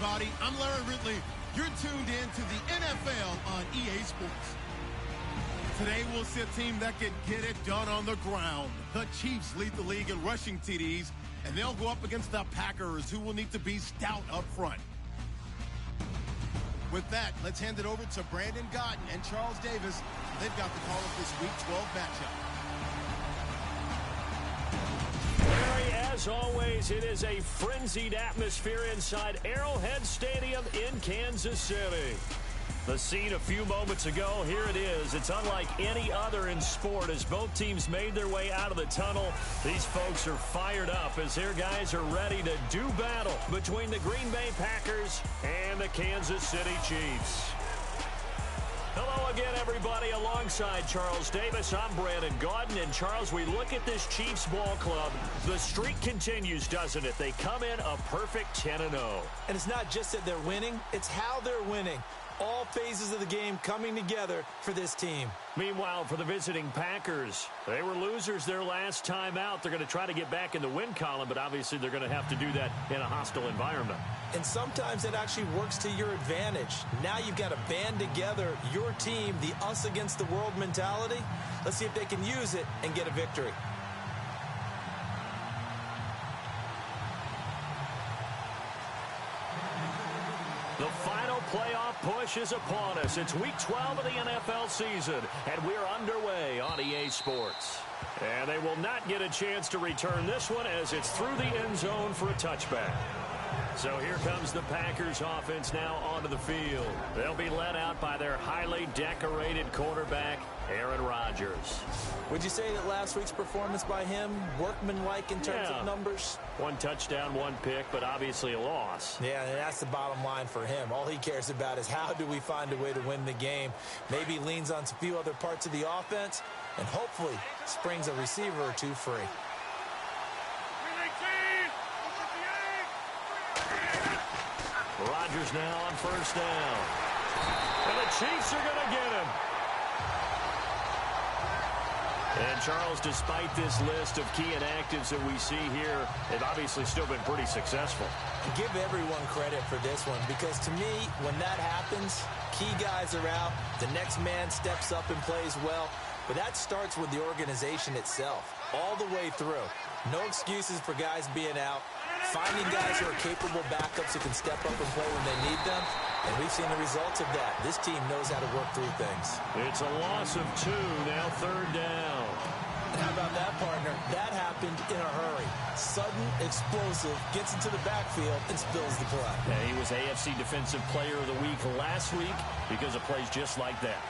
everybody. I'm Larry Ridley. You're tuned in to the NFL on EA Sports. Today, we'll see a team that can get it done on the ground. The Chiefs lead the league in rushing TDs, and they'll go up against the Packers, who will need to be stout up front. With that, let's hand it over to Brandon Godden and Charles Davis. They've got the call of this Week 12 matchup. As always, it is a frenzied atmosphere inside Arrowhead Stadium in Kansas City. The scene a few moments ago, here it is. It's unlike any other in sport as both teams made their way out of the tunnel. These folks are fired up as their guys are ready to do battle between the Green Bay Packers and the Kansas City Chiefs. Hello again, everybody. Alongside Charles Davis, I'm Brandon Godden. And, Charles, we look at this Chiefs ball club. The streak continues, doesn't it? They come in a perfect 10-0. And it's not just that they're winning, it's how they're winning. All phases of the game coming together for this team. Meanwhile, for the visiting Packers, they were losers their last time out. They're going to try to get back in the win column, but obviously they're going to have to do that in a hostile environment. And sometimes it actually works to your advantage. Now you've got to band together your team, the us against the world mentality. Let's see if they can use it and get a victory. The final playoff push is upon us. It's Week 12 of the NFL season, and we're underway on EA Sports. And they will not get a chance to return this one as it's through the end zone for a touchback. So here comes the Packers offense now onto the field. They'll be led out by their highly decorated quarterback, Aaron Rodgers. Would you say that last week's performance by him, workmanlike in terms of numbers? One touchdown, one pick, but obviously a loss. Yeah, and that's the bottom line for him. All he cares about is how do we find a way to win the game. Maybe leans on a few other parts of the offense, and hopefully springs a receiver or two free. Rodgers now on first down. And the Chiefs are going to get him. And, Charles, despite this list of key inactives that we see here, they've obviously still been pretty successful. Give everyone credit for this one because, to me, when that happens, key guys are out, the next man steps up and plays well. But that starts with the organization itself, all the way through. No excuses for guys being out. Finding guys who are capable backups who can step up and play when they need them. And we've seen the results of that. This team knows how to work through things. It's a loss of 2, now third down. And how about that, partner? That happened in a hurry. Sudden, explosive, gets into the backfield and spills the play. Yeah, he was AFC Defensive Player of the Week last week because of plays just like that.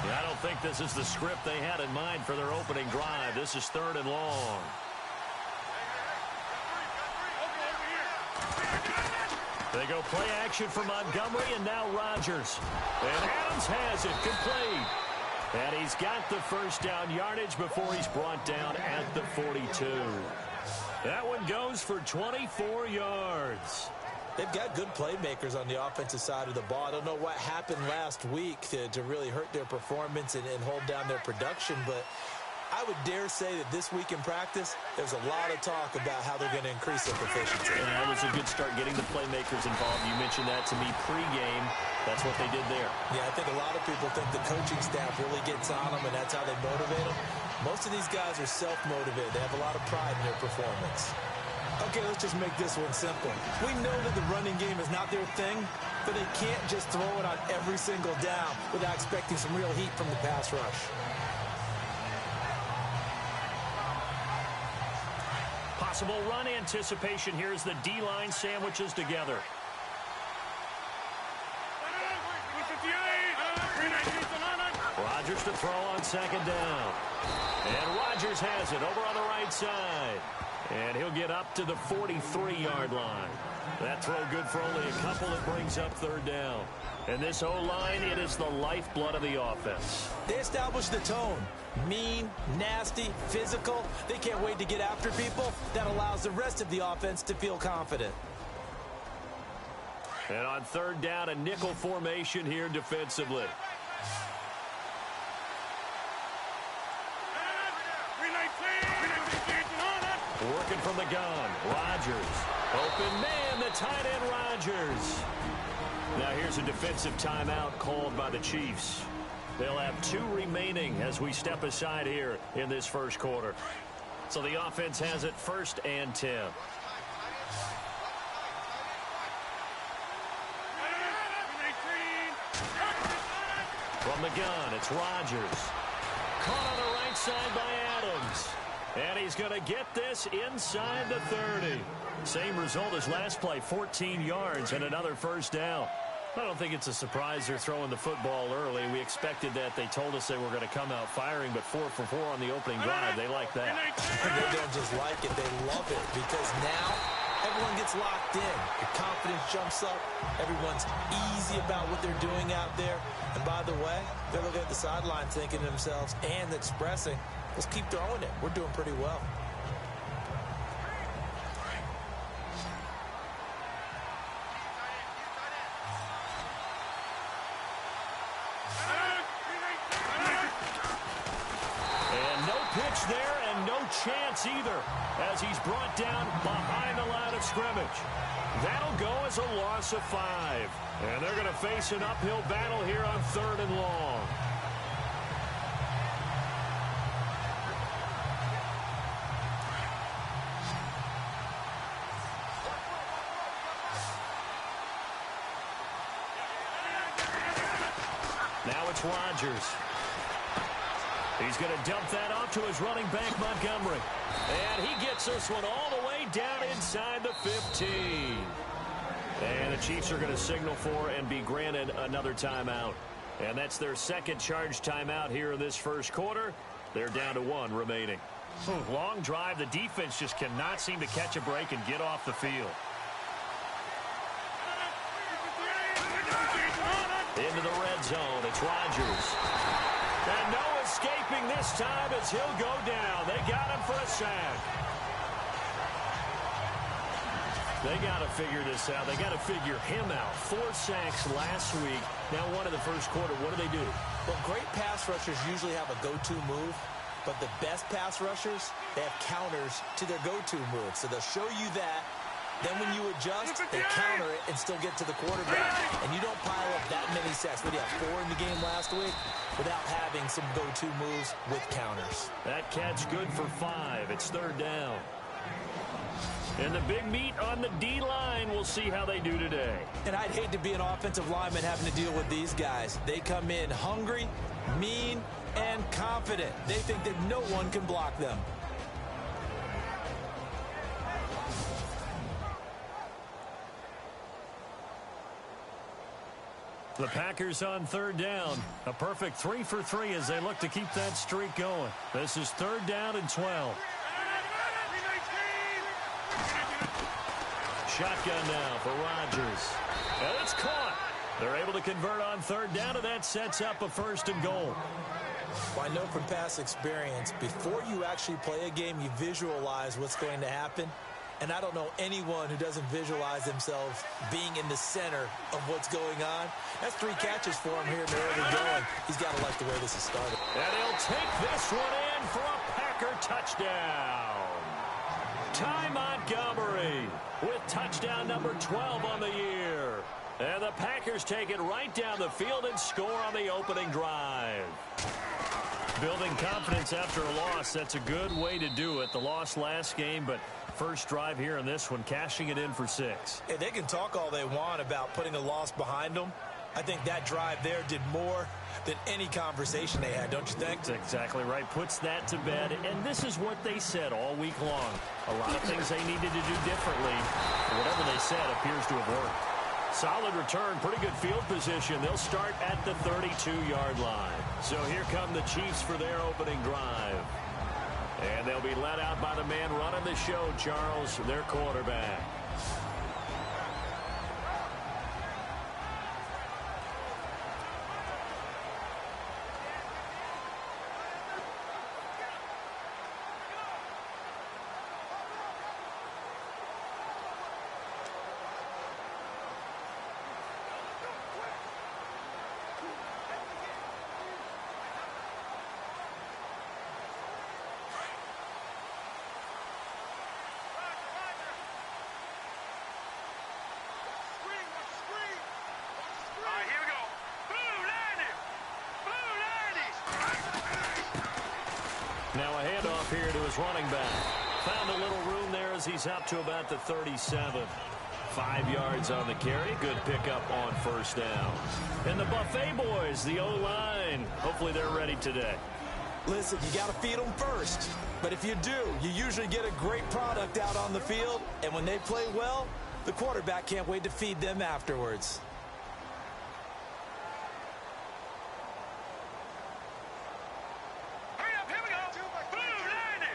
I don't think this is the script they had in mind for their opening drive. This is third and long. They go play action for Montgomery, and now Rodgers. And Adams has it complete. And he's got the first down yardage before he's brought down at the 42. That one goes for 24 yards. They've got good playmakers on the offensive side of the ball. I don't know what happened last week to really hurt their performance and hold down their production, but I would dare say that this week in practice, there's a lot of talk about how they're going to increase their proficiency. And that was a good start getting the playmakers involved. You mentioned that to me pregame. That's what they did there. Yeah, I think a lot of people think the coaching staff really gets on them, and that's how they motivate them. Most of these guys are self-motivated. They have a lot of pride in their performance. Okay, let's just make this one simple. We know that the running game is not their thing, but they can't just throw it on every single down without expecting some real heat from the pass rush. Possible run anticipation here as the D-line sandwiches together. Rodgers to throw on second down. And Rodgers has it over on the right side. And he'll get up to the 43-yard line. That throw good for only a couple. It brings up third down. And this O-line, it is the lifeblood of the offense. They establish the tone. Mean, nasty, physical. They can't wait to get after people. That allows the rest of the offense to feel confident. And on third down, a nickel formation here defensively. Working from the gun. Rodgers. Open man, the tight end Rodgers. Now here's a defensive timeout called by the Chiefs. They'll have 2 remaining as we step aside here in this first quarter. So the offense has it 1st and 10. From the gun, it's Rodgers. Caught on the right side by Adams. And he's going to get this inside the 30. Same result as last play, 14 yards and another first down. I don't think it's a surprise they're throwing the football early. We expected that. They told us they were going to come out firing, but 4 for 4 on the opening drive. They like that. They don't just like it. They love it because now everyone gets locked in. The confidence jumps up. Everyone's easy about what they're doing out there. And by the way, they're looking at the sideline thinking to themselves and expressing, let's keep throwing it. We're doing pretty well. There and no chance either as he's brought down behind the line of scrimmage. That'll go as a loss of 5. And they're going to face an uphill battle here on 3rd and long. Now it's Rodgers. He's going to dump that off to his running back, Montgomery. And he gets this one all the way down inside the 15. And the Chiefs are going to signal for and be granted another timeout. And that's their second charge timeout here in this first quarter. They're down to 1 remaining. Long drive. The defense just cannot seem to catch a break and get off the field. Into the red zone. It's Rodgers. And no escaping this time as he'll go down. They got him for a sack. They got to figure this out. They got to figure him out. 4 sacks last week. Now 1 in the first quarter. What do they do? Well, great pass rushers usually have a go-to move, but the best pass rushers, they have counters to their go-to move. So they'll show you that. Then when you adjust, they counter it and still get to the quarterback. And you don't pile up that many sacks. What do you have, 4 in the game last week? Without having some go-to moves with counters. That catch good for 5. It's 3rd down. And the big meat on the D-line. We'll see how they do today. And I'd hate to be an offensive lineman having to deal with these guys. They come in hungry, mean, and confident. They think that no one can block them. The Packers on 3rd down. A perfect 3 for 3 as they look to keep that streak going. This is 3rd down and 12. Shotgun now for Rodgers. And it's caught. They're able to convert on 3rd down, and that sets up a 1st and goal. Well, I know from past experience, before you actually play a game, you visualize what's going to happen. And I don't know anyone who doesn't visualize themselves being in the center of what's going on. That's 3 catches for him here in the early going. He's got to like the way this has started. And he'll take this one in for a Packer touchdown. Ty Montgomery with touchdown number 12 on the year. And the Packers take it right down the field and score on the opening drive. Building confidence after a loss, that's a good way to do it. The loss last game, but first drive here in this one, cashing it in for 6. Hey, they can talk all they want about putting a loss behind them. I think that drive there did more than any conversation they had, don't you think? That's exactly right. Puts that to bed. And this is what they said all week long. A lot of things they needed to do differently. Whatever they said appears to have worked. Solid return, pretty good field position. They'll start at the 32-yard line. So here come the Chiefs for their opening drive. And they'll be led out by the man running the show, Charles, their quarterback. his running back. Found a little room there as he's up to about the 37. 5 yards on the carry. Good pickup on first down. And the Buffet boys, the O-line. Hopefully they're ready today. Listen, you got to feed them first. But if you do, you usually get a great product out on the field. And when they play well, the quarterback can't wait to feed them afterwards. Hurry up, here we go. Blue 90.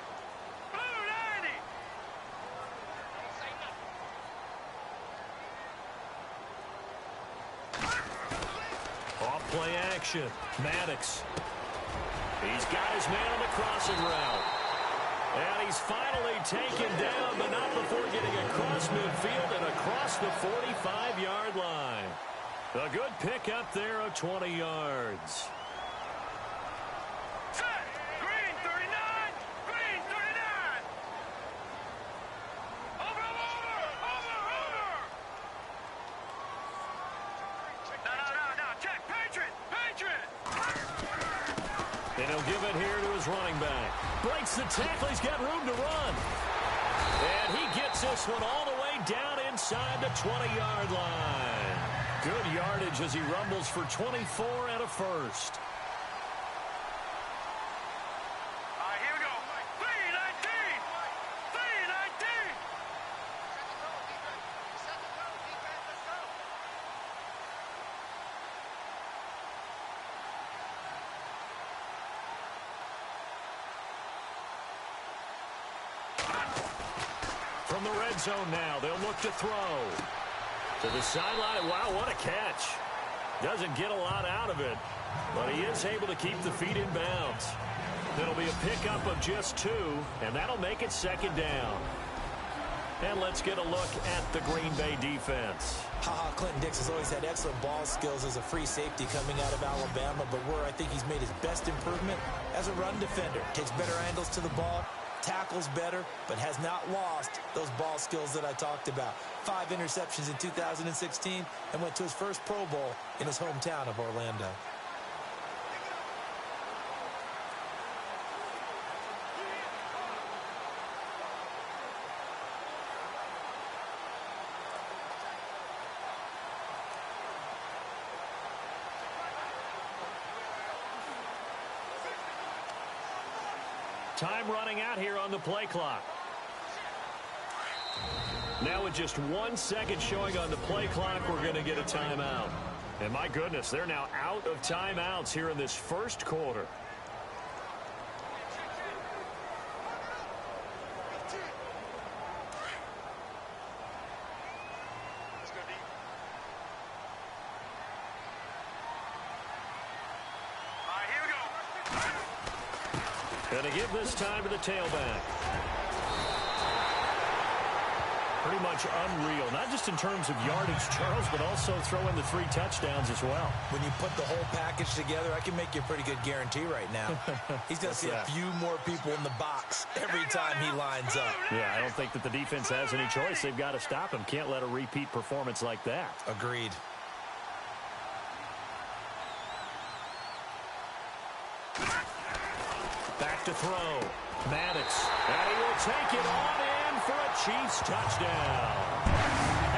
Blue 90. Off-play action. Maddox. He's got his man on the crossing route. And he's finally taken down, but not before getting across midfield and across the 45-yard line. A good pickup there of 20 yards. Set. Green 39. Green 39. Over. No. Check. Patriot. And he'll give it here to his running back. Breaks the tackle. He's got room to run. And he gets this one all the way down inside the 20-yard line. Good yardage as he rumbles for 24 and a first. All right, here we go. 319. 319. From the red zone now, they'll look to throw. To the sideline. Wow, what a catch. Doesn't get a lot out of it, but he is able to keep the feet in bounds. It'll be a pickup of just 2, and that'll make it second down. And let's get a look at the Green Bay defense. Clinton Dix has always had excellent ball skills as a free safety coming out of Alabama, but where I think he's made his best improvement as a run defender. Takes better angles to the ball, tackles better, but has not lost those ball skills that I talked about. 5 interceptions in 2016 and went to his first Pro Bowl in his hometown of Orlando. Time running out here on the play clock. Now with just 1 second showing on the play clock, we're going to get a timeout. And my goodness, they're now out of timeouts here in this first quarter. Going to give this time to the tailback. Pretty much unreal, not just in terms of yardage, Charles, but also throw in the 3 touchdowns as well. When you put the whole package together, I can make you a pretty good guarantee right now. He's going to see a few more people in the box every time he lines up. Yeah, I don't think that the defense has any choice. They've got to stop him. Can't let a repeat performance like that. Agreed. Back to throw. Maddox. And he will take it on in for a Chiefs touchdown.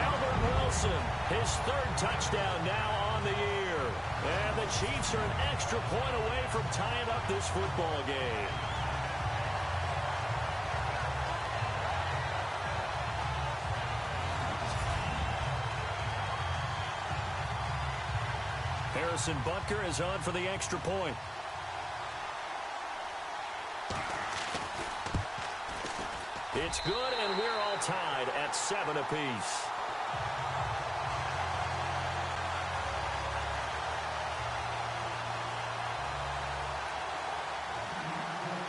Albert Wilson, his 3rd touchdown now on the year. And the Chiefs are an extra point away from tying up this football game. Harrison Butker is on for the extra point. It's good, and we're all tied at 7 apiece.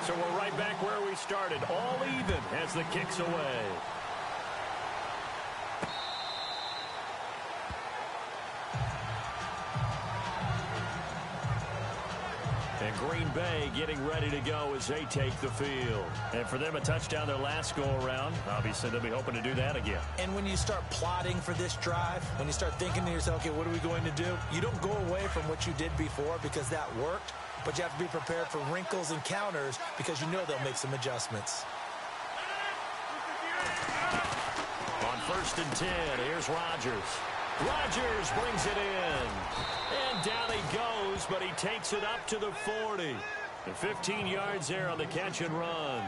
So we're right back where we started, all even as the kick's away. And Green Bay getting ready to go as they take the field. And for them, a touchdown their last go-around. Obviously, they'll be hoping to do that again. And when you start plotting for this drive, when you start thinking to yourself, okay, what are we going to do? You don't go away from what you did before because that worked, but you have to be prepared for wrinkles and counters because you know they'll make some adjustments. On 1st and 10, here's Rodgers. Rodgers brings it in. And down he goes, but he takes it up to the 40. And 15 yards there on the catch and run.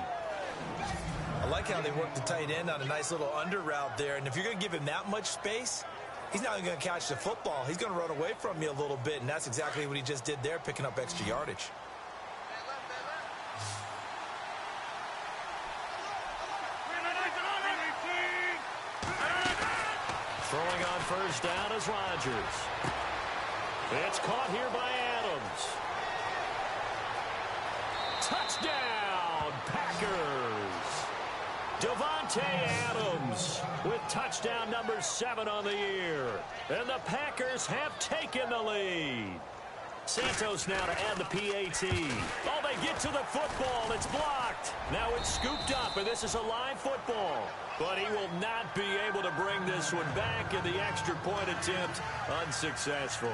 I like how they work the tight end on a nice little under route there. And if you're going to give him that much space, he's not going to catch the football. He's going to run away from you a little bit, and that's exactly what he just did there, picking up extra yardage. Throwing on 1st down is Rodgers. It's caught here by Adams. Touchdown, Packers. Davante Adams with touchdown number 7 on the year. And the Packers have taken the lead. Santos now to add the PAT. Oh, they get to the football. It's blocked. Now it's scooped up, and this is a live football. But he will not be able to bring this one back, and the extra point attempt unsuccessful.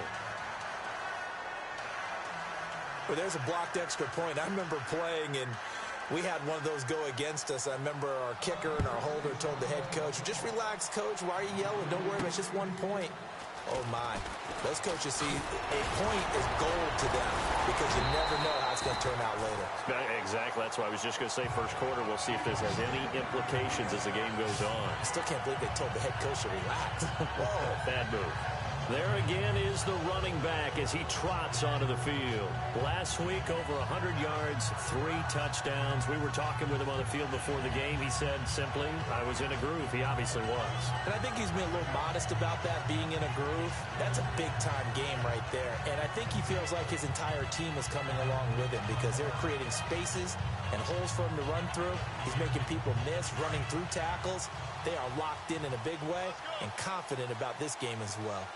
Well, there's a blocked extra point. I remember playing, and we had one of those go against us. I remember our kicker and our holder told the head coach, just relax, coach. Why are you yelling? Don't worry, it's just 1 point. Oh, my. Those coaches see a point is gold to them because you never know how it's going to turn out later. Exactly. That's why I was just going to say first quarter. We'll see if this has any implications as the game goes on. I still can't believe they told the head coach to relax. Whoa, bad move. There again is the running back as he trots onto the field. Last week, over 100 yards, 3 touchdowns. We were talking with him on the field before the game. He said simply, I was in a groove. He obviously was. And I think he's being a little modest about that, being in a groove. That's a big-time game right there. And I think he feels like his entire team is coming along with him because they're creating spaces and holes for him to run through. He's making people miss, running through tackles. They are locked in a big way and confident about this game as well.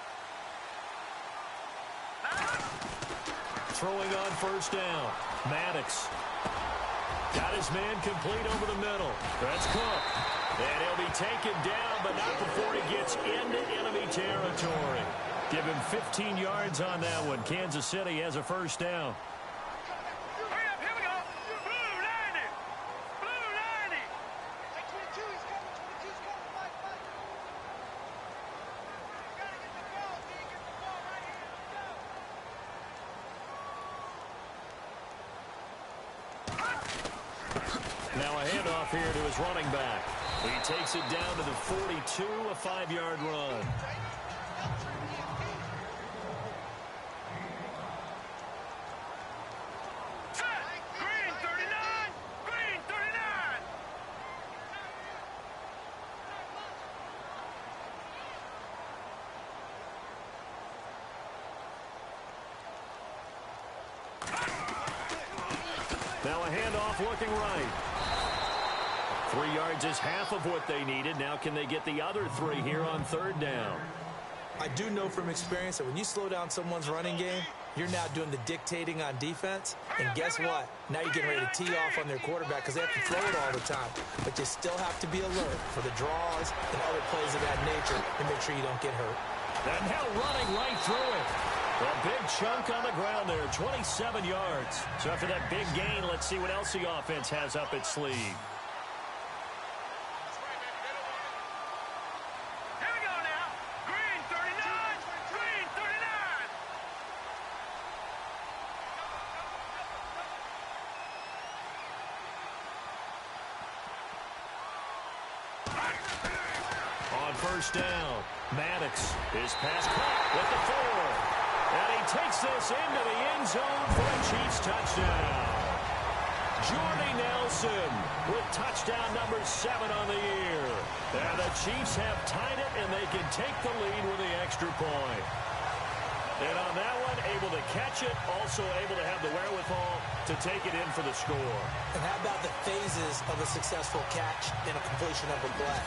Throwing on 1st down. Maddox. Got his man complete over the middle. That's Cook. And he'll be taken down, but not before he gets into enemy territory. Give him 15 yards on that one. Kansas City has a 1st down. Hurry up, here we go. Blue 90. Blue 90. Hey, 22, he's coming. 22's coming. Fight. You gotta get the ball, D. Get the ball right here. Let's go. Now a handoff here to his running back. He takes it down to the 42, a 5-yard run. Green 39. Green 39. Now a handoff looking right. 3 yards is half of what they needed. Now can they get the other 3 here on 3rd down? I do know from experience that when you slow down someone's running game, you're now doing the dictating on defense. And guess what? Now you're getting ready to tee off on their quarterback because they have to throw it all the time. But you still have to be alert for the draws and other plays of that nature and make sure you don't get hurt. And now running right through it. A big chunk on the ground there, 27 yards. So after that big gain, let's see what else the offense has up its sleeve. Here we go now. Green 39. Green 39. On 1st down, Maddox is pass caught with the 4. And he takes this into the end zone for a Chiefs touchdown. Jordy Nelson with touchdown number 7 on the year. And the Chiefs have tied it, and they can take the lead with the extra point. And on that one, able to catch it, also able to have the wherewithal to take it in for the score. And how about the phases of a successful catch and a completion of a play?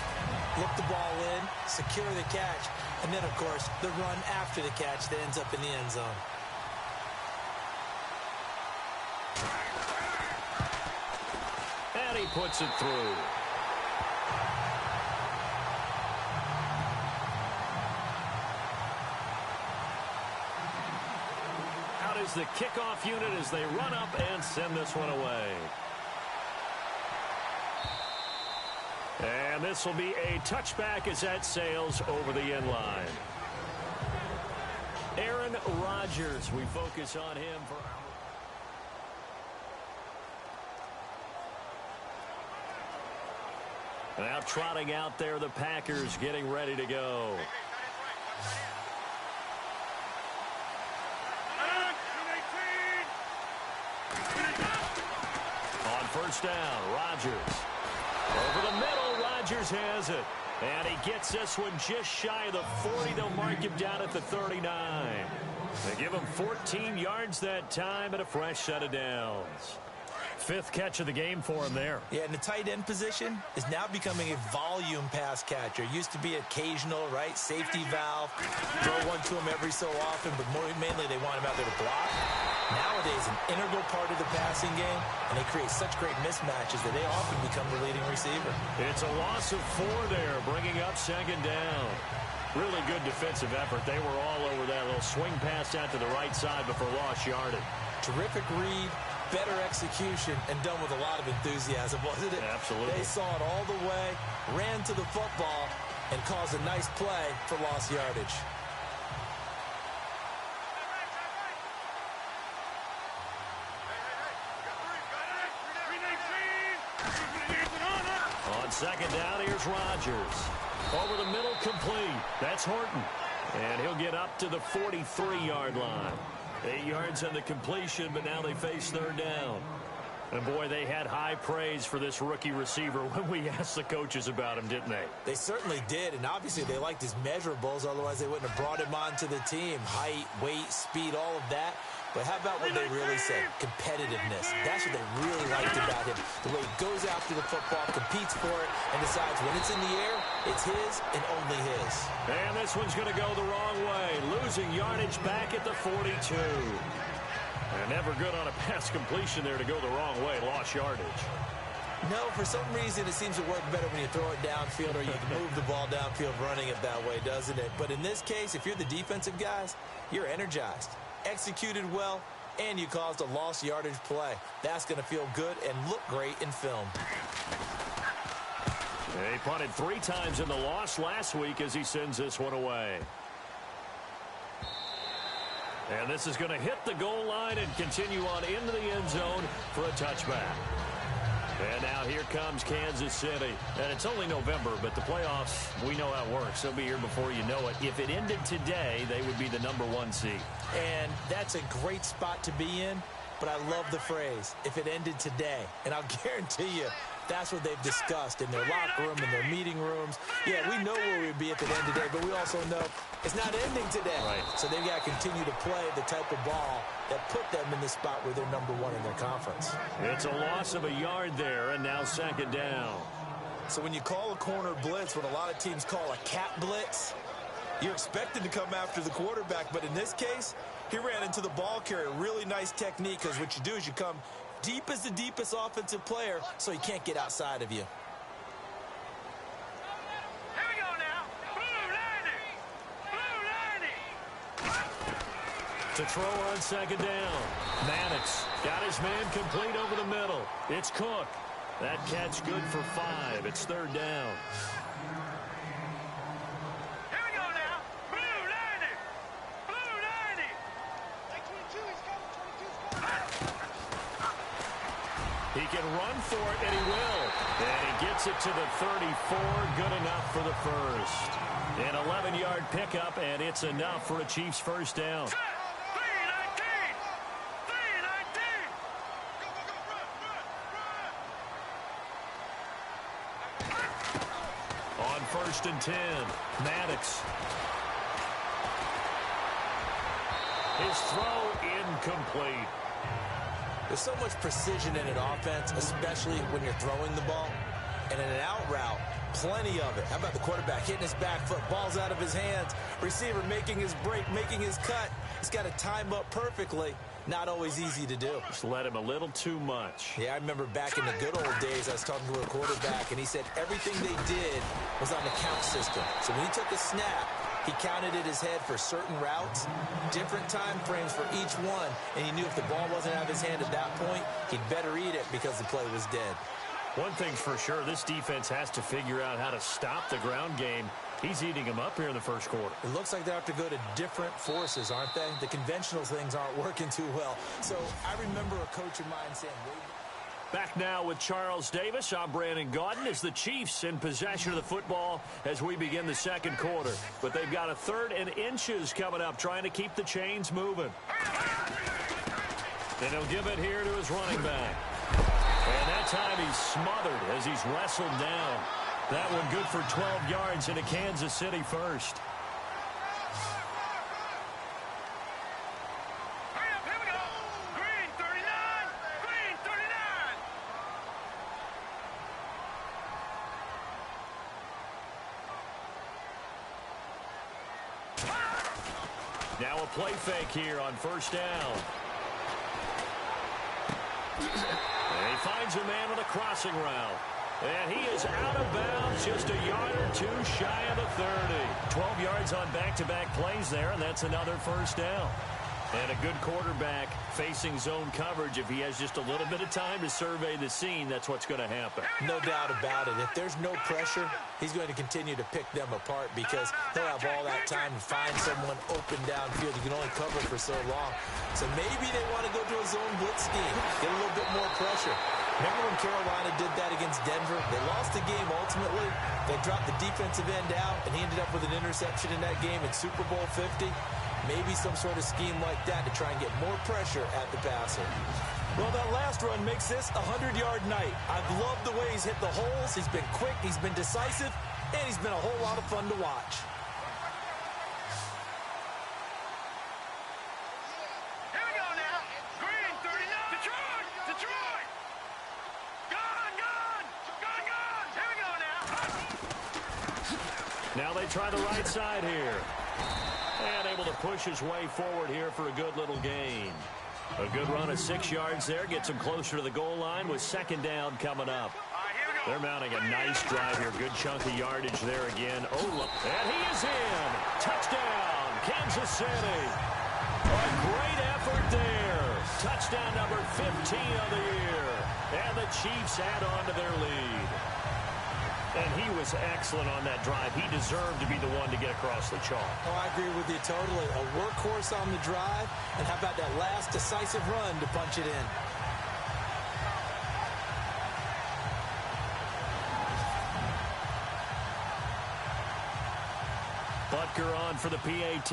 Look the ball in, secure the catch, and then, of course, the run after the catch that ends up in the end zone. he puts it through. Out is the kickoff unit as they run up and send this one away. And this will be a touchback as that sails over the end line. Aaron Rodgers, we focus on him for now trotting out there, the Packers getting ready to go. On first down, Rodgers. Over the middle, Rodgers has it. And he gets this one just shy of the 40. They'll mark him down at the 39. They give him 14 yards that time and a fresh set of downs. Fifth catch of the game for him there. Yeah, and the tight end position is now becoming a volume pass catcher. Used to be occasional, right? Safety valve. Throw one to him every so often, but mainly they want him out there to block. Nowadays, an integral part of the passing game, and they create such great mismatches that they often become the leading receiver. It's a loss of 4 there, bringing up second down. Really good defensive effort. They were all over that little swing pass out to the right side before lost yardage. Terrific read, better execution, and done with a lot of enthusiasm, wasn't it? Absolutely. They saw it all the way, ran to the football, and caused a nice play for lost yardage. On second down, here's Rodgers. Over the middle, complete. That's Horton. And he'll get up to the 43-yard line. 8 yards on the completion, but now they face third down. And, boy, they had high praise for this rookie receiver when we asked the coaches about him, didn't they? They certainly did, and obviously they liked his measurables. Otherwise, they wouldn't have brought him onto the team. Height, weight, speed, all of that. But how about what they really said? Competitiveness. That's what they really liked about him. The way he goes after the football, competes for it, and decides when it's in the air, it's his and only his. And this one's going to go the wrong way. Losing yardage back at the 42. And never good on a pass completion there to go the wrong way. Lost yardage. No, for some reason it seems to work better when you throw it downfield or you can move the ball downfield running it that way, doesn't it? But in this case, if you're the defensive guys, you're energized. Executed well, and you caused a lost yardage play. That's going to feel good and look great in film. He punted 3 times in the loss last week as he sends this one away. And this is going to hit the goal line and continue on into the end zone for a touchback. And now here comes Kansas City. And it's only November, but the playoffs, we know how it works. They'll be here before you know it. If it ended today, they would be the #1 seed. And that's a great spot to be in, but I love the phrase, if it ended today. And I'll guarantee you, that's what they've discussed in their locker room, in their meeting rooms. Yeah, we know where we'd be if it ended today, but we also know it's not ending today. Right. So they've got to continue to play the type of ball that put them in the spot where they're #1 in their conference. It's a loss of a yard there, and now second down. So when you call a corner blitz, what a lot of teams call a cat blitz, you're expected to come after the quarterback, but in this case, he ran into the ball carrier. Really nice technique, because what you do is you come deep as the deepest offensive player, so he can't get outside of you. Here we go now. Blue 90. To throw on second down. Maddox got his man complete over the middle. It's Cook. That catch good for 5. It's third down. Here we go now. Blue 90. Blue 90. Take 22. He's coming. 22's coming. He can run for it, and he will. And he gets it to the 34. Good enough for the first. An 11-yard pickup, and it's enough for a Chiefs first down. 319. 319. On first and 10, Maddox. His throw incomplete. There's so much precision in an offense, especially when you're throwing the ball. And in an out route, plenty of it. How about the quarterback hitting his back foot, ball's out of his hands, receiver making his break, making his cut. He's got to time up perfectly, Not always easy to do. Just let him a little too much. Yeah, I remember back in the good old days, I was talking to a quarterback, and he said everything they did was on the count system. So when he took a snap, he counted in his head for certain routes, different time frames for each one, and he knew if the ball wasn't out of his hand at that point, he'd better eat it because the play was dead. One thing's for sure, this defense has to figure out how to stop the ground game. He's eating them up here in the first quarter. It looks like they have to go to different forces, aren't they? The conventional things aren't working too well. So I remember a coach of mine saying, back now with Charles Davis. I'm Brandon Gaudin as the Chiefs in possession of the football as we begin the second quarter. But they've got a 3rd and inches coming up, trying to keep the chains moving. And he'll give it here to his running back. And that time he's smothered as he's wrestled down. That one good for 12 yards into Kansas City first. Hurry up, here we go. Green 39, green 39. Now a play fake here on first down. And he finds a man on a crossing route. And he is out of bounds, just a yard or two shy of the 30. 12 yards on back-to-back plays there, and that's another first down. And a good quarterback facing zone coverage. If he has just a little bit of time to survey the scene, that's what's going to happen. no doubt about it. If there's no pressure, he's going to continue to pick them apart because he'll have all that time to find someone open downfield. You can only cover for so long. So maybe they want to go to a zone blitz scheme, get a little bit more pressure. Remember when Carolina did that against Denver? They lost the game ultimately. They dropped the defensive end out, and he ended up with an interception in that game in Super Bowl 50. Maybe some sort of scheme like that to try and get more pressure at the passer. Well, that last run makes this a 100-yard night. I've loved the way he's hit the holes. He's been quick, he's been decisive, and he's been a whole lot of fun to watch. Here we go now. Green 39. Detroit, Detroit. Gone, gone, gone, gone. Here we go now. Now they try the right side here. And able to push his way forward here for a good little gain. A good run of 6 yards there. Gets him closer to the goal line with second down coming up. They're mounting a nice drive here. Good chunk of yardage there again. Oh, and he is in. Touchdown, Kansas City. A great effort there. Touchdown number 15 of the year. And the Chiefs add on to their lead. And he was excellent on that drive. He deserved to be the one to get across the chalk. Oh, I agree with you totally. A workhorse on the drive, and how about that last decisive run to punch it in? Butker on for the PAT.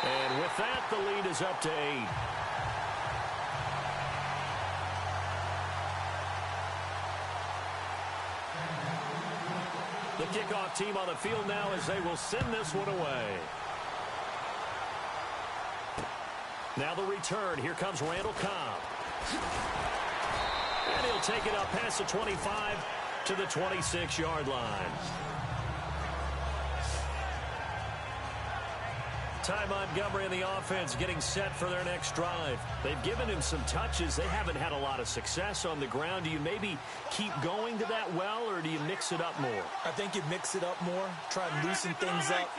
And with that, the lead is up to 8. The kickoff team on the field now as they will send this one away. Now the return. Here comes Randall Cobb. And he'll take it up past the 25 to the 26-yard line. Ty Montgomery and the offense getting set for their next drive. They've given him some touches. They haven't had a lot of success on the ground. Do you maybe keep going to that well, or do you mix it up more? I think you mix it up more, try and loosen things up.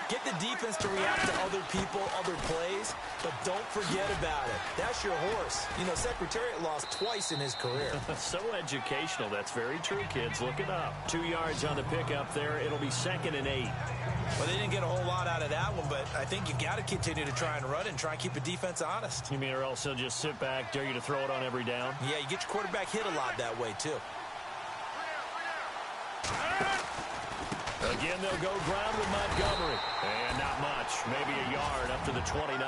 Get the defense to react to other people, other plays, but don't forget about it. That's your horse. You know, Secretariat lost twice in his career. So educational. That's very true, kids. Look it up. 2 yards on the pickup there. It'll be 2nd and 8. Well, they didn't get a whole lot out of that one, but I think you got to continue to try and run and try and keep the defense honest. You mean or else they'll just sit back, dare you to throw it on every down? Yeah, you get your quarterback hit a lot that way, too. Again, they'll go ground with Montgomery. And not much. Maybe a yard up to the 29.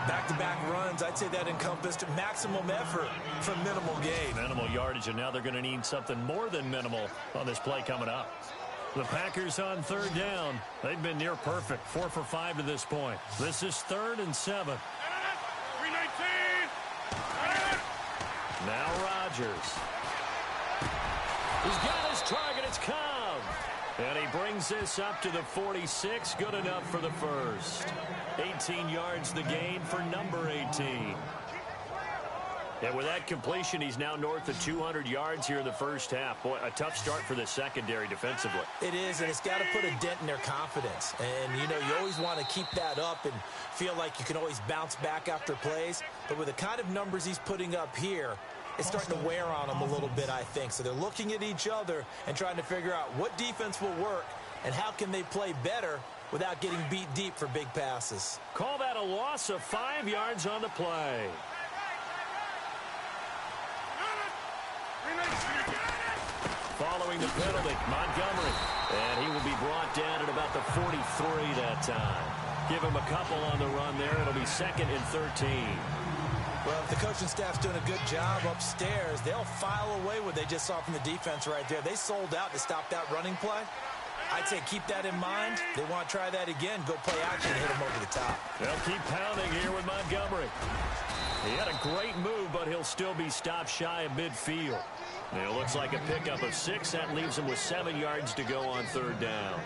Back-to-back runs, I'd say that encompassed maximum effort for minimal gain. Minimal yardage, and now they're going to need something more than minimal on this play coming up. The Packers on 3rd down. They've been near perfect. 4 for 5 to this point. This is 3rd and 7. 319. Now Rodgers. He's got his target. It's Cobb. And he brings this up to the 46. Good enough for the first. 18 yards the gain for number 18. And with that completion, he's now north of 200 yards here in the first half. Boy, a tough start for the secondary defensively. It is, and it's got to put a dent in their confidence. And, you know, you always want to keep that up and feel like you can always bounce back after plays. But with the kind of numbers he's putting up here, it's starting to wear on them a little bit, I think. So they're looking at each other and trying to figure out what defense will work and how can they play better without getting beat deep for big passes. Call that a loss of 5 yards on the play. Following the penalty, Montgomery. And he will be brought down at about the 43 that time. Give him a couple on the run there. It'll be 2nd and 13. Well, if the coaching staff's doing a good job upstairs, they'll file away what they just saw from the defense right there. They sold out to stop that running play. I'd say keep that in mind. They want to try that again. Go play action and hit them over the top. They'll keep pounding here with Montgomery. He had a great move, but he'll still be stopped shy of midfield. It looks like a pickup of 6. That leaves him with 7 yards to go on 3rd down.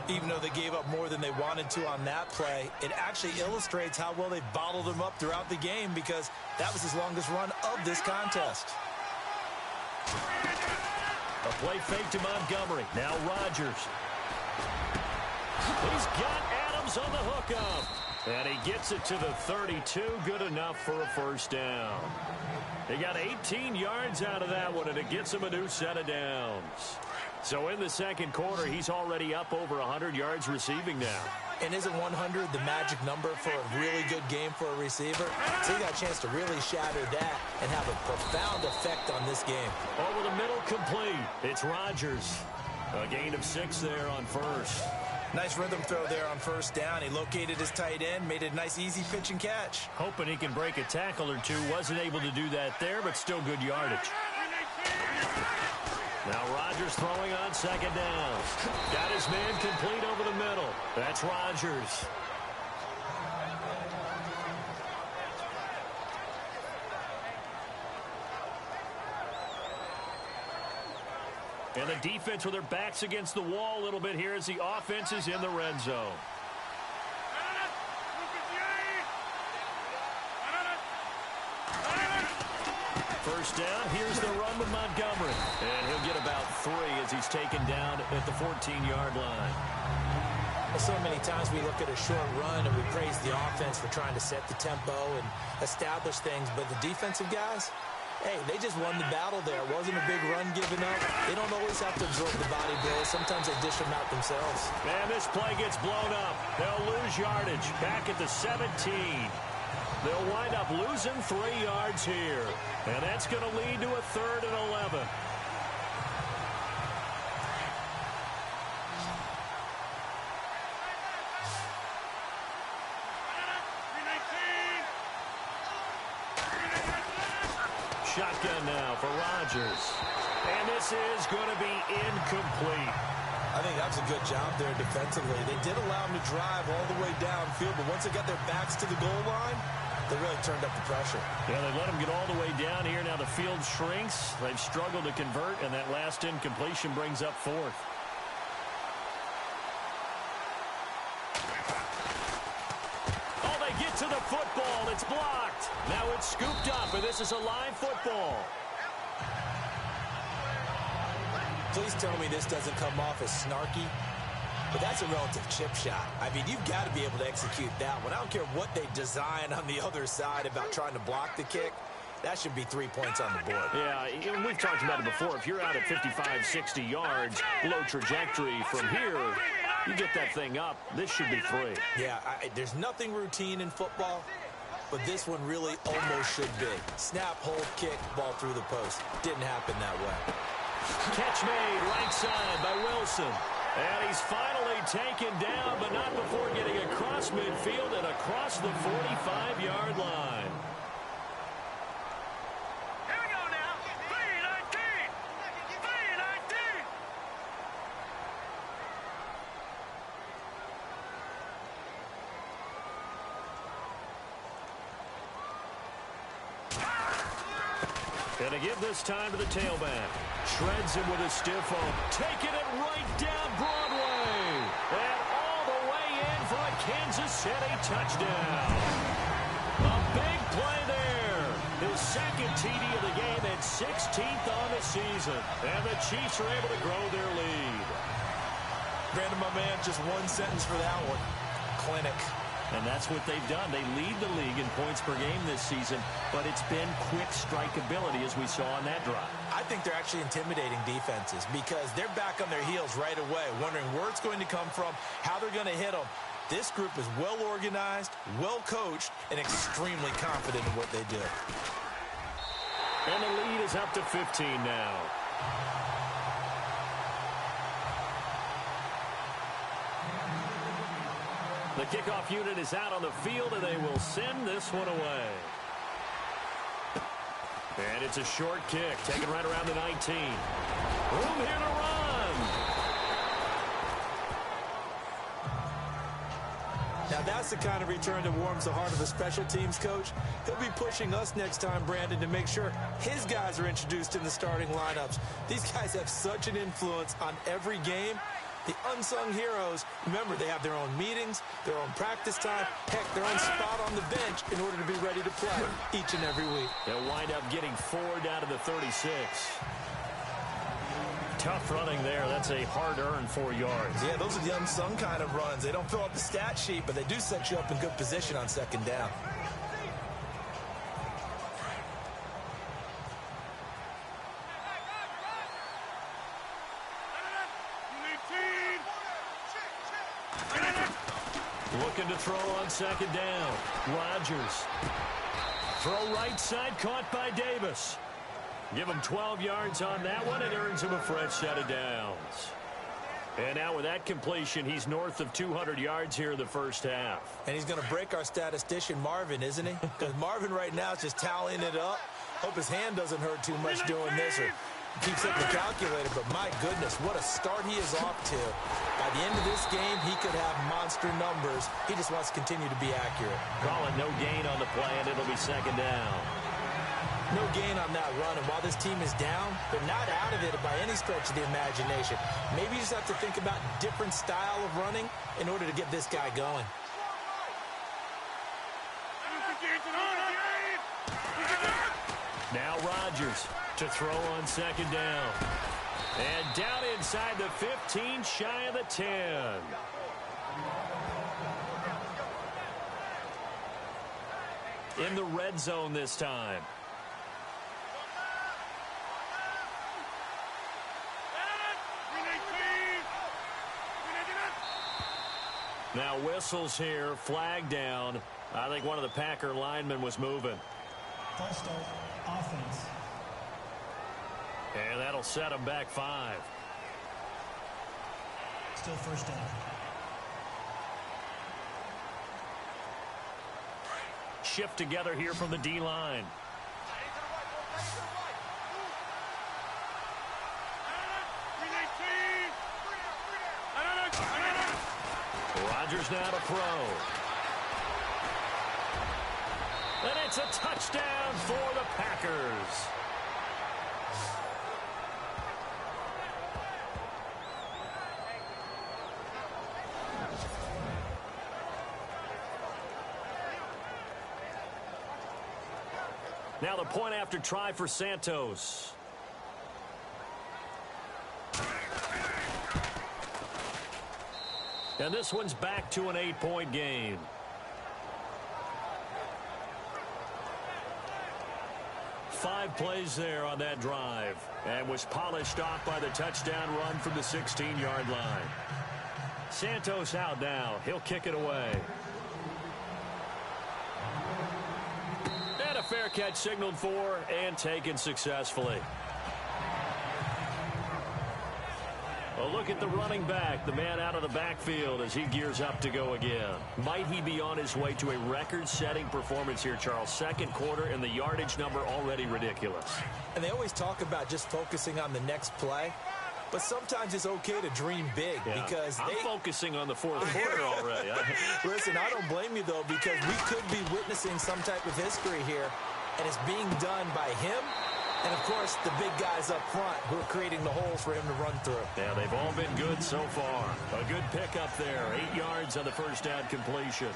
Even though they gave up more than they wanted to on that play, it actually illustrates how well they've bottled him up throughout the game because that was his longest run of this contest. A play fake to Montgomery. Now Rodgers. He's got Adams on the hookup. And he gets it to the 32. Good enough for a 1st down. He got 18 yards out of that one, and it gets him a new set of downs. So in the 2nd quarter, he's already up over 100 yards receiving now. And isn't 100 the magic number for a really good game for a receiver? So he got a chance to really shatter that and have a profound effect on this game. Over the middle, complete. It's Rodgers. A gain of 6 there on 1st. Nice rhythm throw there on 1st down. He located his tight end, made it a nice easy pitch and catch. Hoping he can break a tackle or two. Wasn't able to do that there, but still good yardage. Now Rodgers throwing on 2nd down. Got his man complete over the middle. That's Rodgers. And the defense with their backs against the wall a little bit here as the offense is in the red zone. First down, here's the run with Montgomery. And he'll get about 3 as he's taken down at the 14-yard line. Well, so many times we look at a short run and we praise the offense for trying to set the tempo and establish things, but the defensive guys, hey, they just won the battle there. It wasn't a big run given up. They don't always have to absorb the body blows. Sometimes they dish them out themselves. Man, this play gets blown up. They'll lose yardage back at the 17. They'll wind up losing 3 yards here. And that's going to lead to a 3rd and 11. Shotgun now for Rodgers. And this is going to be incomplete. I think that was a good job there defensively. They did allow them to drive all the way downfield, but once they got their backs to the goal line, they really turned up the pressure. Yeah, they let them get all the way down here. Now the field shrinks. They've struggled to convert, and that last incompletion brings up 4th. Oh, they get to the football. It's blocked. Now it's scooped up, and this is a live football. Please tell me this doesn't come off as snarky, but that's a relative chip shot. I mean, you've got to be able to execute that one. I don't care what they design on the other side about trying to block the kick. That should be 3 points on the board. Yeah, we've talked about it before. If you're out at 55, 60 yards, low trajectory from here, you get that thing up, this should be 3. Yeah, there's nothing routine in football, but this one really almost should be. Snap, hold, kick, ball through the post. Didn't happen that way. Catch made right side by Wilson. And he's finally taken down, but not before getting across midfield and across the 45-yard line. Here we go now. 3-19. 3-19. And to give this time to the tailback. Shreds him with a stiff arm. Taking it right down Broadway. And all the way in for a Kansas City touchdown. A big play there. His second TD of the game and 16th on the season. And the Chiefs are able to grow their lead. Brandon, my man, just one sentence for that one. Clinic. And that's what they've done. They lead the league in points per game this season, but it's been quick strikeability as we saw on that drive. I think they're actually intimidating defenses because they're back on their heels right away, wondering where it's going to come from, how they're going to hit them. This group is well organized, well coached, and extremely confident in what they do. And the lead is up to 15 now. The kickoff unit is out on the field, and they will send this one away. And it's a short kick, taken right around the 19. Room here to run. Now that's the kind of return that warms the heart of a special teams coach. He'll be pushing us next time, Brandon, to make sure his guys are introduced in the starting lineups. These guys have such an influence on every game. The unsung heroes, remember, they have their own meetings, their own practice time, heck, their own spot on the bench in order to be ready to play each and every week. They'll wind up getting 4 down to the 36. Tough running there. That's a hard-earned 4 yards. Yeah, those are the unsung kind of runs. They don't fill up the stat sheet, but they do set you up in good position on second down. Looking to throw on second down. Rodgers. Throw right side, caught by Davis. Give him 12 yards on that one and earns him a fresh set of downs. And now with that completion, he's north of 200 yards here in the first half. And he's going to break our statistician, Marvin, isn't he? Because Marvin right now is just tallying it up. Hope his hand doesn't hurt too much doing this or keeps up the calculator. But my goodness, what a start he is off to. By the end of this game, he could have monster numbers. He just wants to continue to be accurate. Call it no gain on the play, and it'll be second down. No gain on that run, and while this team is down, they're not out of it by any stretch of the imagination. Maybe you just have to think about different style of running in order to get this guy going. Now Rodgers to throw on second down. And down inside the 15, shy of the 10. In the red zone this time. Now whistles here, flag down. I think one of the Packer linemen was moving. False start, offense. And that'll set him back 5. Still first down. Shift together here from the D-line. Rodgers now to throw. And it's a touchdown for the Packers. Now the point after try for Santos. And this one's back to an 8-point game. Five plays there on that drive. And was polished off by the touchdown run from the 16-yard line. Santos out now. He'll kick it away. And a fair catch signaled for and taken successfully. A look at the running back, the man out of the backfield as he gears up to go again. Might he be on his way to a record-setting performance here, Charles? Second quarter and the yardage number already ridiculous. And they always talk about just focusing on the next play. But sometimes it's okay to dream big because I'm focusing on the fourth quarter already. Listen, I don't blame you, though, because we could be witnessing some type of history here, and it's being done by him And, of course, the big guys up front who are creating the holes for him to run through. Yeah, they've all been good so far. A good pickup there. 8 yards on the first down completion.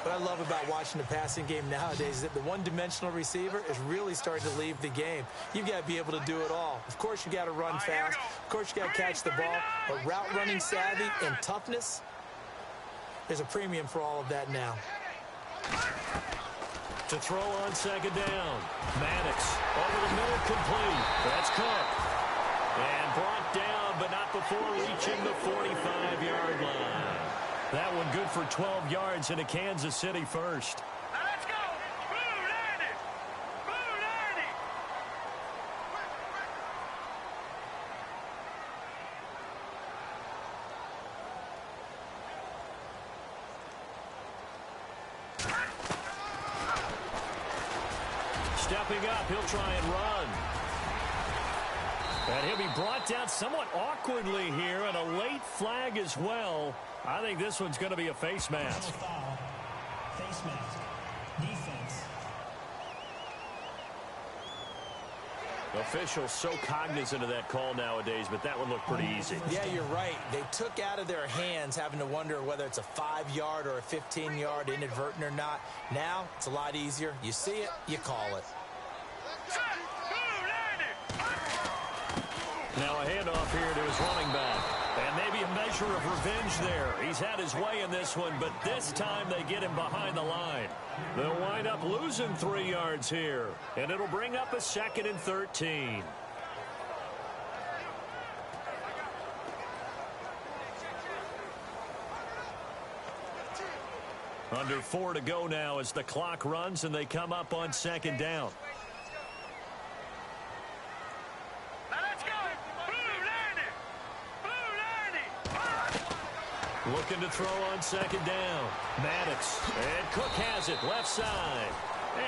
What I love about watching the passing game nowadays is that the one-dimensional receiver is really starting to leave the game. You've got to be able to do it all. Of course, you got to run fast. Of course, you got to catch the ball. But route running savvy and toughness, there's a premium for all of that now. To throw on second down. Maddox over the middle, complete. That's Cook. And brought down, but not before reaching the 45-yard line. That one good for 12 yards into Kansas City first. Now let's go. Blue 90. Blue 90. Stepping up, he'll try and run. And he'll be brought down somewhat awkwardly here, and a late flag as well. I think this one's going to be a face mask. Foul. Face mask. Defense. Officials so cognizant of that call nowadays, but that one looked pretty easy. Yeah, you're right. They took out of their hands having to wonder whether it's a 5-yard or a 15-yard inadvertent or not. Now, it's a lot easier. You see it, you call it. Now a handoff here to his running back. And maybe a measure of revenge there. He's had his way in this one, but this time they get him behind the line. They'll wind up losing 3 yards here. And it'll bring up a 2nd and 13. Under 4 to go now as the clock runs and they come up on second down. Looking to throw on second down. Maddox. And Cook has it left side.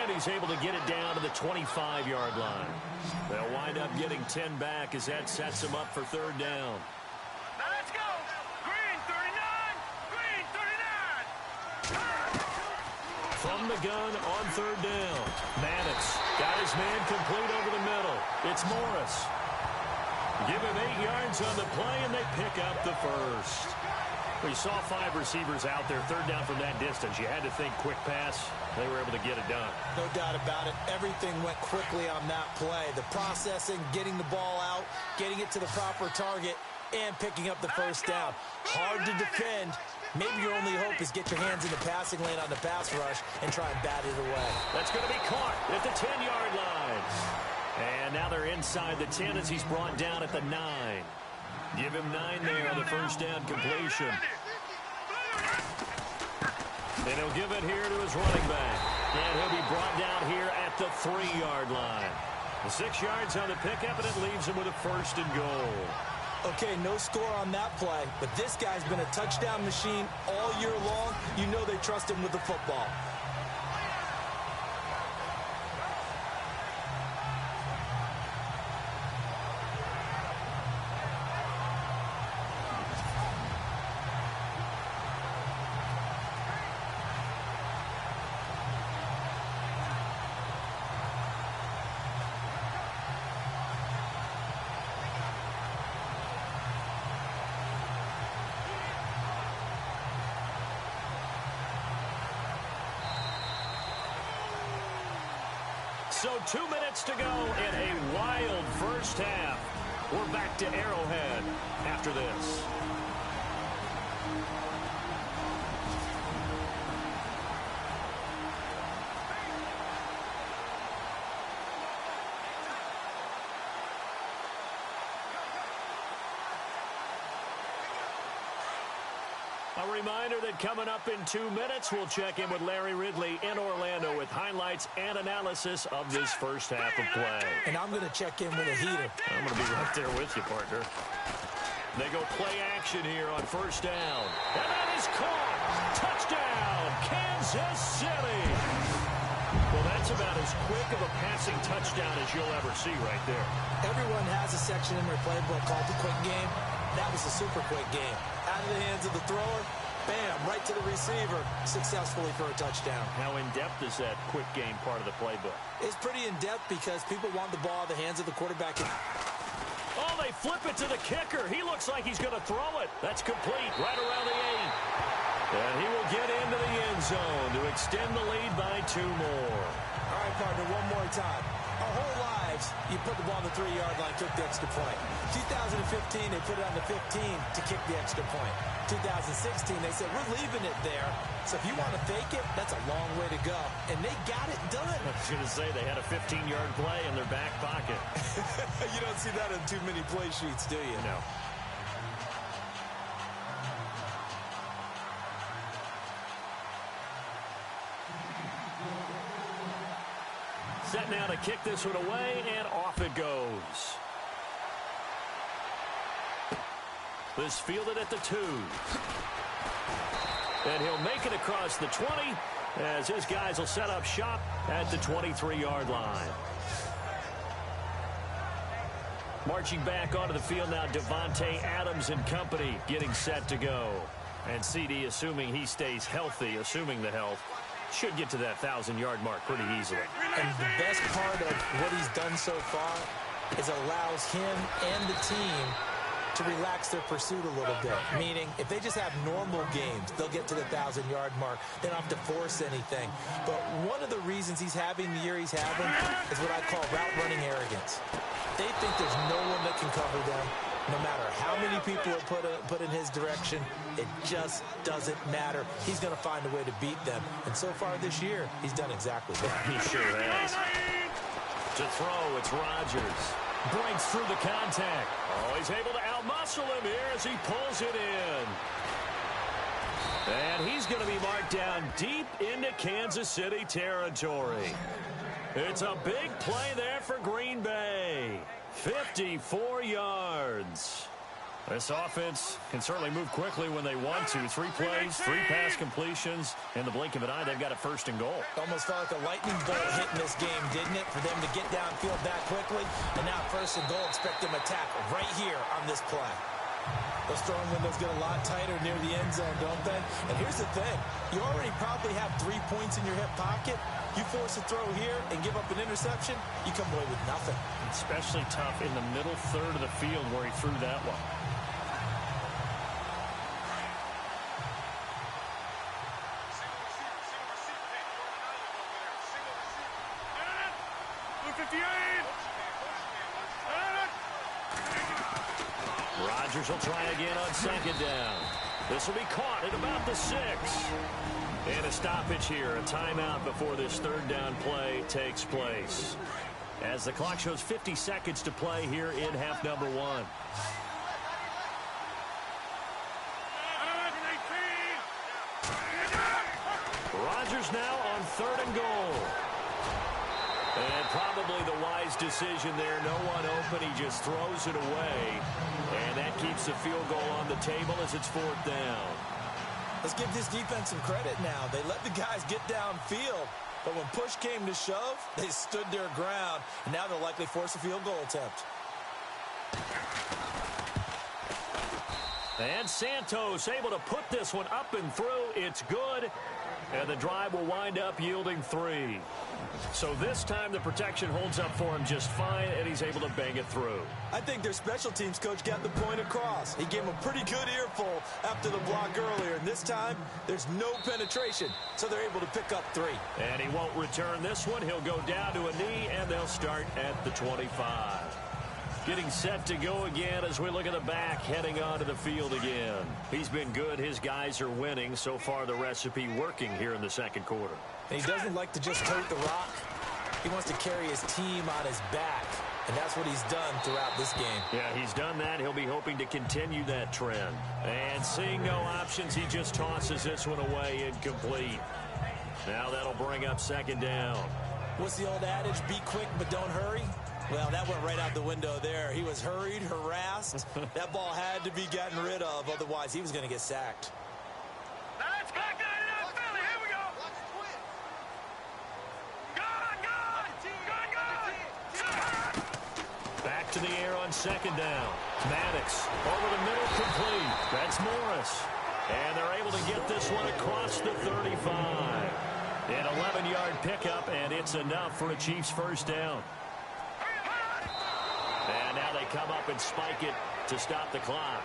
And he's able to get it down to the 25-yard line. They'll wind up getting 10 back as that sets them up for third down. Now let's go. Green 39. Green 39. From the gun on third down. Maddox got his man complete over the middle. It's Morris. Give him 8 yards on the play, and they pick up the first. We saw 5 receivers out there, third down from that distance. You had to think quick pass. They were able to get it done. No doubt about it. Everything went quickly on that play. The processing, getting the ball out, getting it to the proper target, and picking up the first down. Hard to defend. Maybe your only hope is get your hands in the passing lane on the pass rush and try and bat it away. That's going to be caught at the 10-yard line. And now they're inside the 10 as he's brought down at the 9. Give him 9 there on the first down completion. And he'll give it here to his running back. And he'll be brought down here at the 3-yard line. 6 yards on the pickup, and it leaves him with a first and goal. Okay, no score on that play, but this guy's been a touchdown machine all year long. You know they trust him with the football. So 2 minutes to go in a wild first half. We're back to Arrowhead after this. A reminder that coming up in 2 minutes, we'll check in with Larry Ridley in Orlando with highlights and analysis of this first half of play. And I'm going to check in with a heater. I'm going to be right there with you, partner. They go play action here on first down. And that is caught. Touchdown, Kansas City. Well, that's about as quick of a passing touchdown as you'll ever see right there. Everyone has a section in their playbook called the quick game. That was a super quick game. Out of the hands of the thrower, bam, right to the receiver, successfully for a touchdown. How in-depth is that quick game part of the playbook? It's pretty in-depth because people want the ball in the hands of the quarterback. Oh, they flip it to the kicker. He looks like he's going to throw it. That's complete right around the 8. And he will get into the end zone to extend the lead by 2 more. All right, partner, one more time. Our whole lives, you put the ball on the 3-yard line, kick the extra point. 2015, they put it on the 15 to kick the extra point. 2016, they said, we're leaving it there. So if you want to fake it, that's a long way to go. And they got it done. I was going to say they had a 15-yard play in their back pocket. You don't see that on too many play sheets, do you? No. Set now to kick this one away, and off it goes. This fielded at the 2. And he'll make it across the 20 as his guys will set up shop at the 23-yard line. Marching back onto the field now, Devontae Adams and company getting set to go. And CD, assuming he stays healthy, assuming the health, should get to that 1,000-yard mark pretty easily. And the best part of what he's done so far is allows him and the team to relax their pursuit a little bit. Meaning, if they just have normal games, they'll get to the 1,000-yard mark. They don't have to force anything. But one of the reasons he's having the year he's having is what I call route-running arrogance. They think there's no one that can cover them. No matter how many people are put in his direction, it just doesn't matter. He's going to find a way to beat them. And so far this year, he's done exactly that. He sure has. To throw, it's Rodgers. Breaks through the contact. Oh, he's able to outmuscle him here as he pulls it in. And he's going to be marked down deep into Kansas City territory. It's a big play there for Green Bay. 54 yards. This offense can certainly move quickly when they want to. 3 plays, 3 pass completions. In the blink of an eye, they've got a 1st and goal. Almost felt like a lightning bolt hitting this game, didn't it? For them to get downfield that quickly. And now 1st and goal, expect them to tackle right here on this play. Those throwing windows get a lot tighter near the end zone, don't they? And here's the thing. You already probably have 3 points in your hip pocket. You force a throw here and give up an interception, you come away with nothing. Especially tough in the middle third of the field where he threw that one. Rodgers will try again on 2nd down. This will be caught at about the 6. And a stoppage here, a timeout before this 3rd down play takes place. As the clock shows 50 seconds to play here in half number 1. Rodgers now on 3rd and goal. And probably the wise decision there. No one open. He just throws it away. And that keeps the field goal on the table as it's 4th down. Let's give this defense some credit now. They let the guys get downfield. But when push came to shove, they stood their ground. And now they'll likely force a field goal attempt. And Santos able to put this one up and through. It's good. And the drive will wind up yielding 3. So this time the protection holds up for him just fine, and he's able to bang it through. I think their special teams coach got the point across. He gave him a pretty good earful after the block earlier. And this time, there's no penetration, so they're able to pick up 3. And he won't return this one. He'll go down to a knee, and they'll start at the 25. Getting set to go again as we look at the back, heading onto the field again. He's been good. His guys are winning. So far, the recipe working here in the 2nd quarter. And he doesn't like to just tote the rock. He wants to carry his team on his back. And that's what he's done throughout this game. Yeah, he's done that. He'll be hoping to continue that trend. And seeing no options, he just tosses this one away incomplete. Now that'll bring up 2nd down. What's the old adage? Be quick, but don't hurry. Well, that went right out the window there. He was hurried, harassed. That ball had to be gotten rid of, otherwise he was going to get sacked. Now let's go, Philly. Here we go. Go. Back to the air on 2nd down. Maddox over the middle, complete. That's Morris. And they're able to get this one across the 35. An 11-yard pickup, and it's enough for a Chiefs first down. And now they come up and spike it to stop the clock.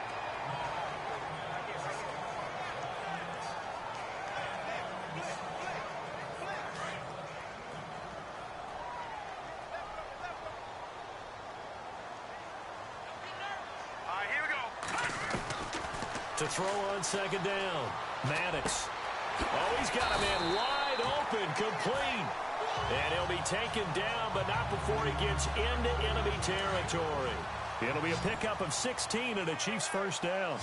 To throw on second down. Maddox. Oh, he's got a man wide open, complete. And he'll be taken down, but not before he gets into enemy territory. It'll be a pickup of 16 and a Chiefs first down.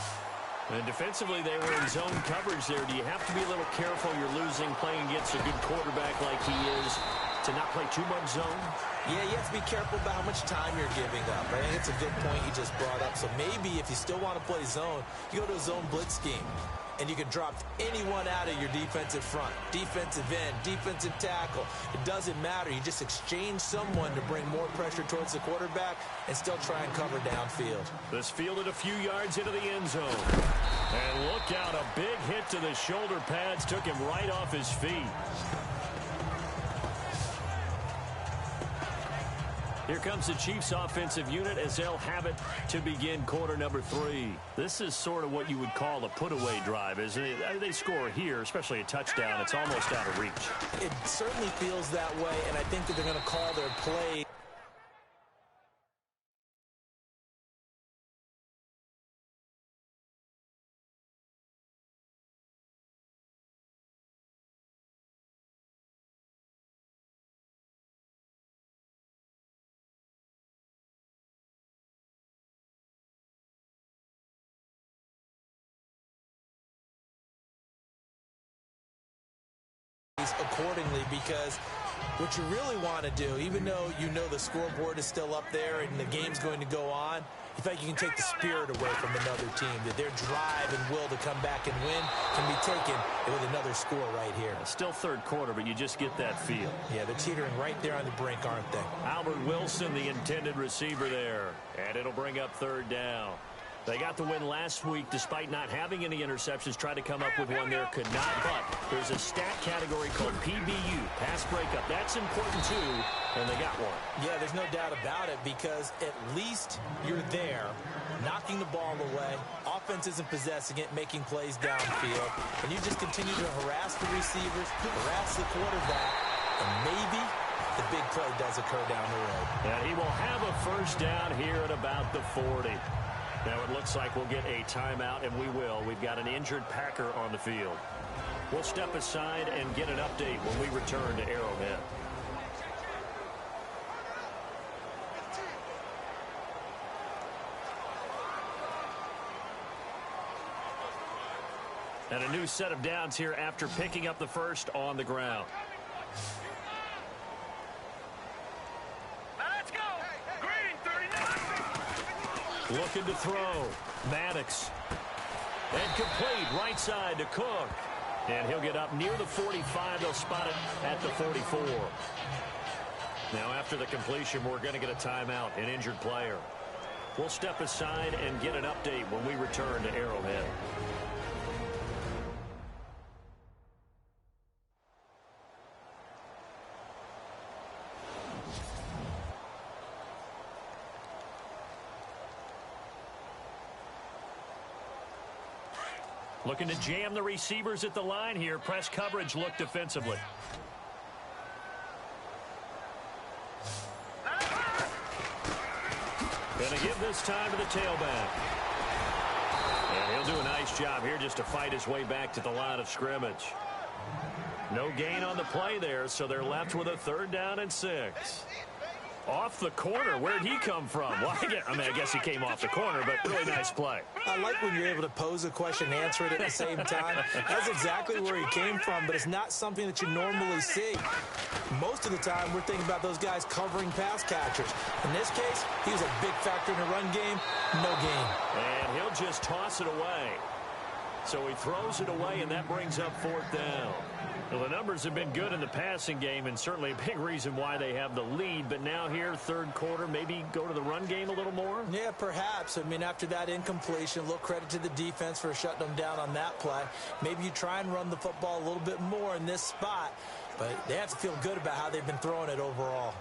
And defensively, they were in zone coverage there. Do you have to be a little careful? You're losing, playing against a good quarterback like he is, to not play too much zone? Yeah, you have to be careful about how much time you're giving up. I think it's a good point you just brought up. So maybe if you still want to play zone, you go to a zone blitz scheme. And you can drop anyone out of your defensive front, defensive end, defensive tackle. It doesn't matter. You just exchange someone to bring more pressure towards the quarterback and still try and cover downfield. This fielded a few yards into the end zone. And look out, a big hit to the shoulder pads took him right off his feet. Here comes the Chiefs offensive unit as they'll have it to begin quarter number 3. This is sort of what you would call a put-away drive, isn't it? They score here, especially a touchdown. It's almost out of reach. It certainly feels that way, and I think that they're going to call their play. Accordingly, because what you really want to do, even though you know the scoreboard is still up there and the game's going to go on, you think you can take the spirit away from another team, that their drive and will to come back and win can be taken with another score right here. Still third quarter, but you just get that feel. Yeah, they're teetering right there on the brink, aren't they? Albert Wilson, the intended receiver there, and it'll bring up third down. They got the win last week despite not having any interceptions. Tried to come up with one there, could not. But there's a stat category called PBU, pass breakup. That's important too, and they got one. Yeah, there's no doubt about it, because at least you're there, knocking the ball away. Offense isn't possessing it, making plays downfield. And you just continue to harass the receivers, harass the quarterback, and maybe the big play does occur down the road. And he will have a first down here at about the 40. Now it looks like we'll get a timeout, and we will. We've got an injured Packer on the field. We'll step aside and get an update when we return to Arrowhead. And a new set of downs here after picking up the first on the ground. Looking to throw. Maddox. And complete right side to Cook. And he'll get up near the 45. They'll spot it at the 44. Now after the completion, we're going to get a timeout, an injured player. We'll step aside and get an update when we return to Arrowhead. Looking to jam the receivers at the line here. Press coverage look defensively. Gonna give this time to the tailback. And he'll do a nice job here just to fight his way back to the line of scrimmage. No gain on the play there, so they're left with a 3rd down and 6. Off the corner. Where'd he come from? Well, I guess he came off the corner, but really nice play. I like when you're able to pose a question and answer it at the same time. That's exactly where he came from, but it's not something that you normally see. Most of the time, we're thinking about those guys covering pass catchers. In this case, he was a big factor in the run game. No gain. And he'll just toss it away. So he throws it away, and that brings up 4th down. Well, the numbers have been good in the passing game, and certainly a big reason why they have the lead. But now here, 3rd quarter, maybe go to the run game a little more? Yeah, perhaps. I mean, after that incompletion, a little credit to the defense for shutting them down on that play. Maybe you try and run the football a little bit more in this spot. But they have to feel good about how they've been throwing it overall.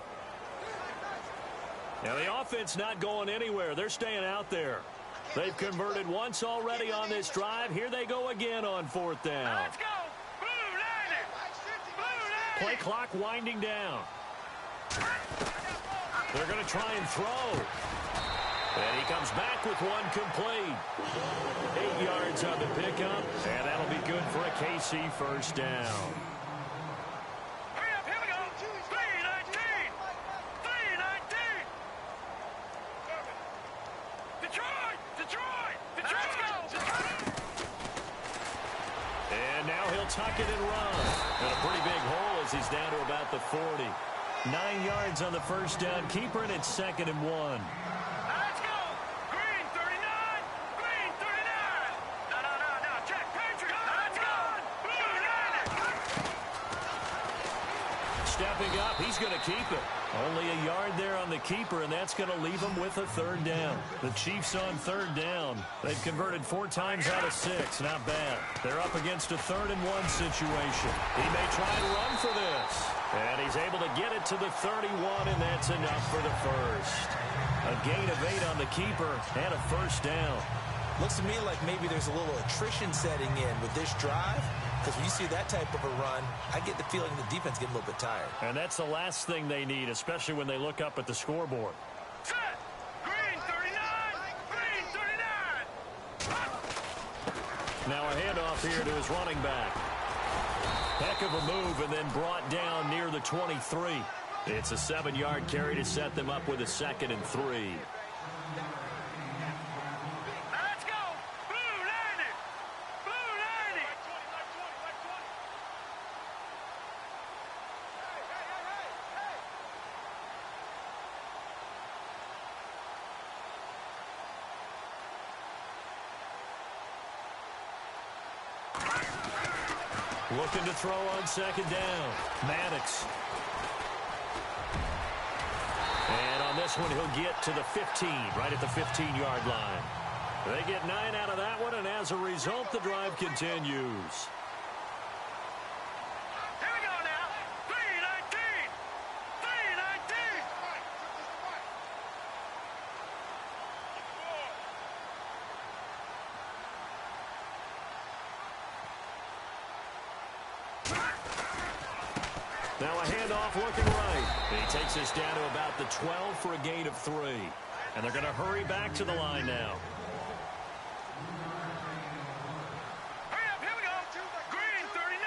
Now, the offense not going anywhere. They're staying out there. They've converted once already on this drive. Here they go again on 4th down. Let's go. Blue line. Play clock winding down. They're going to try and throw. And he comes back with one complete. 8 yards on the pickup, and that'll be good for a KC first down. Here we go. 3-19. Detroit. Let's go. And now he'll tuck it and run. And a pretty big hole as he's down to about the 40. 9 yards on the first down. Keeper, and it's 2nd and 1. Let's go. Green 39. No. Jack Patrick. Let's go. Blue 90. Stepping up, he's going to keep it. Only a yard there on the keeper, and that's going to leave him with a 3rd down. The Chiefs on 3rd down. They've converted 4 times out of 6. Not bad. They're up against a 3rd and 1 situation. He may try and run for this. And he's able to get it to the 31, and that's enough for the first. A gain of 8 on the keeper and a first down. Looks to me like maybe there's a little attrition setting in with this drive. Because when you see that type of a run, I get the feeling the defense getting a little bit tired. And that's the last thing they need, especially when they look up at the scoreboard. Set. Green 39. Now a handoff here to his running back. Heck of a move, and then brought down near the 23. It's a 7-yard carry to set them up with a 2nd and 3. Let's go. Blue 90. Looking to throw on 2nd down. Maddox. And on this one, he'll get to the 15, right at the 15-yard line. They get 9 out of that one, and as a result, the drive continues. Here we go now. 3-19. Now a handoff looking right. And he takes us down to about the 12 for a gain of 3. And they're going to hurry back to the line now. Hurry up, here we go. Green 39.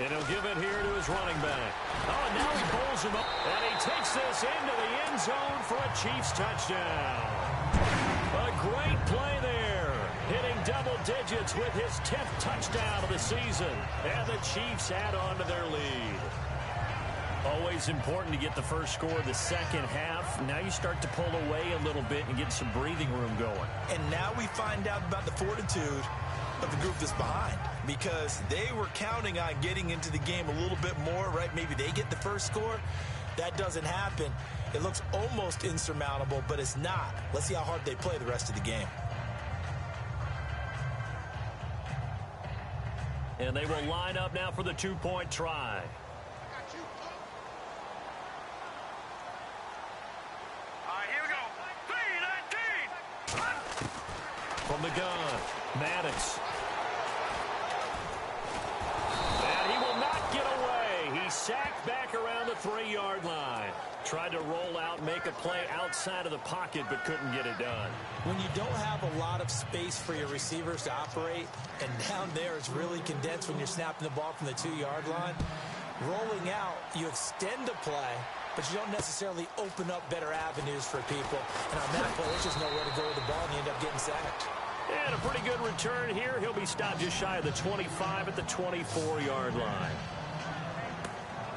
And he'll give it here to his running back. Oh, and now he pulls him up. And he takes this into the end zone for a Chiefs touchdown. A great play there. Hitting double digits with his 10th touchdown of the season. And the Chiefs add on to their lead. Always important to get the first score of the second half. Now you start to pull away a little bit and get some breathing room going. And now we find out about the fortitude of the group that's behind, because they were counting on getting into the game a little bit more, right? Maybe they get the first score. That doesn't happen. It looks almost insurmountable, but it's not. Let's see how hard they play the rest of the game. And they will line up now for the two-point try. All right, here we go. 3-19. From the gun, Maddox. And he will not get away. He sacked back around the 3-yard line. Tried to roll out, make a play outside of the pocket, but couldn't get it done. When you don't have a lot of space for your receivers to operate, and down there it's really condensed when you're snapping the ball from the 2-yard line, rolling out, you extend the play, but you don't necessarily open up better avenues for people. And on that play, there's just nowhere to go with the ball, and you end up getting sacked. And a pretty good return here. He'll be stopped just shy of the 25 at the 24-yard line.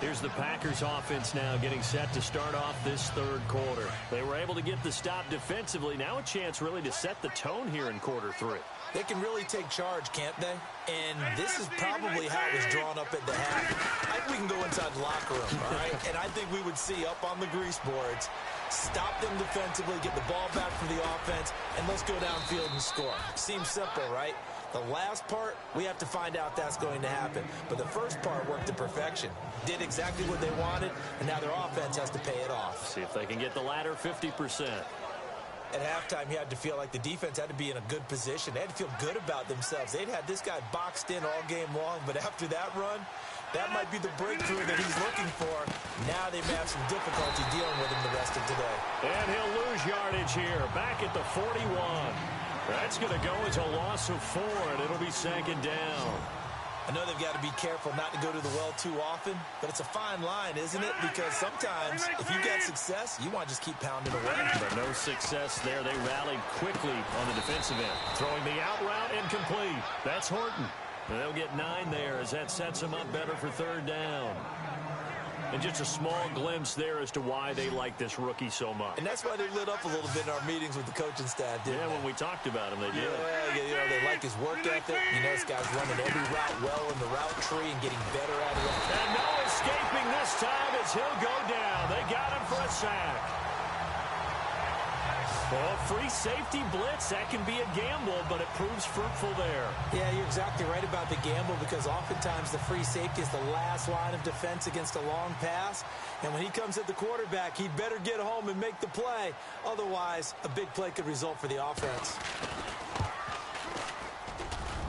Here's the Packers offense now getting set to start off this third quarter. They were able to get the stop defensively. Now a chance really to set the tone here in quarter three. They can really take charge, can't they? And this is probably how it was drawn up at the half. I think we can go inside the locker room, all right? And I think we would see up on the grease boards, stop them defensively, get the ball back for the offense, and let's go downfield and score. Seems simple, right? The last part, we have to find out that's going to happen. But the first part worked to perfection. Did exactly what they wanted, and now their offense has to pay it off. See if they can get the latter 50%. At halftime, you had to feel like the defense had to be in a good position. They had to feel good about themselves. They'd had this guy boxed in all game long, but after that run, that might be the breakthrough that he's looking for. Now they may have some difficulty dealing with him the rest of today. And he'll lose yardage here, back at the 41. That's going to go as a loss of 4, and it'll be second down. I know they've got to be careful not to go to the well too often, but it's a fine line, isn't it? Because sometimes if you get success, you want to just keep pounding away. But no success there. They rallied quickly on the defensive end. Throwing the out route incomplete. That's Horton. And they'll get 9 there as that sets them up better for third down. And just a small glimpse there as to why they like this rookie so much. And that's why they lit up a little bit in our meetings with the coaching staff, didn't they? When we talked about him, they did. Yeah, you know, they like his work ethic. You know, this guy's running every route well in the route tree and getting better at it. And no escaping this time as he'll go down. They got him for a sack. Well, free safety blitz, that can be a gamble, but it proves fruitful there. Yeah, you're exactly right about the gamble because oftentimes the free safety is the last line of defense against a long pass. And when he comes at the quarterback, he'd better get home and make the play. Otherwise, a big play could result for the offense.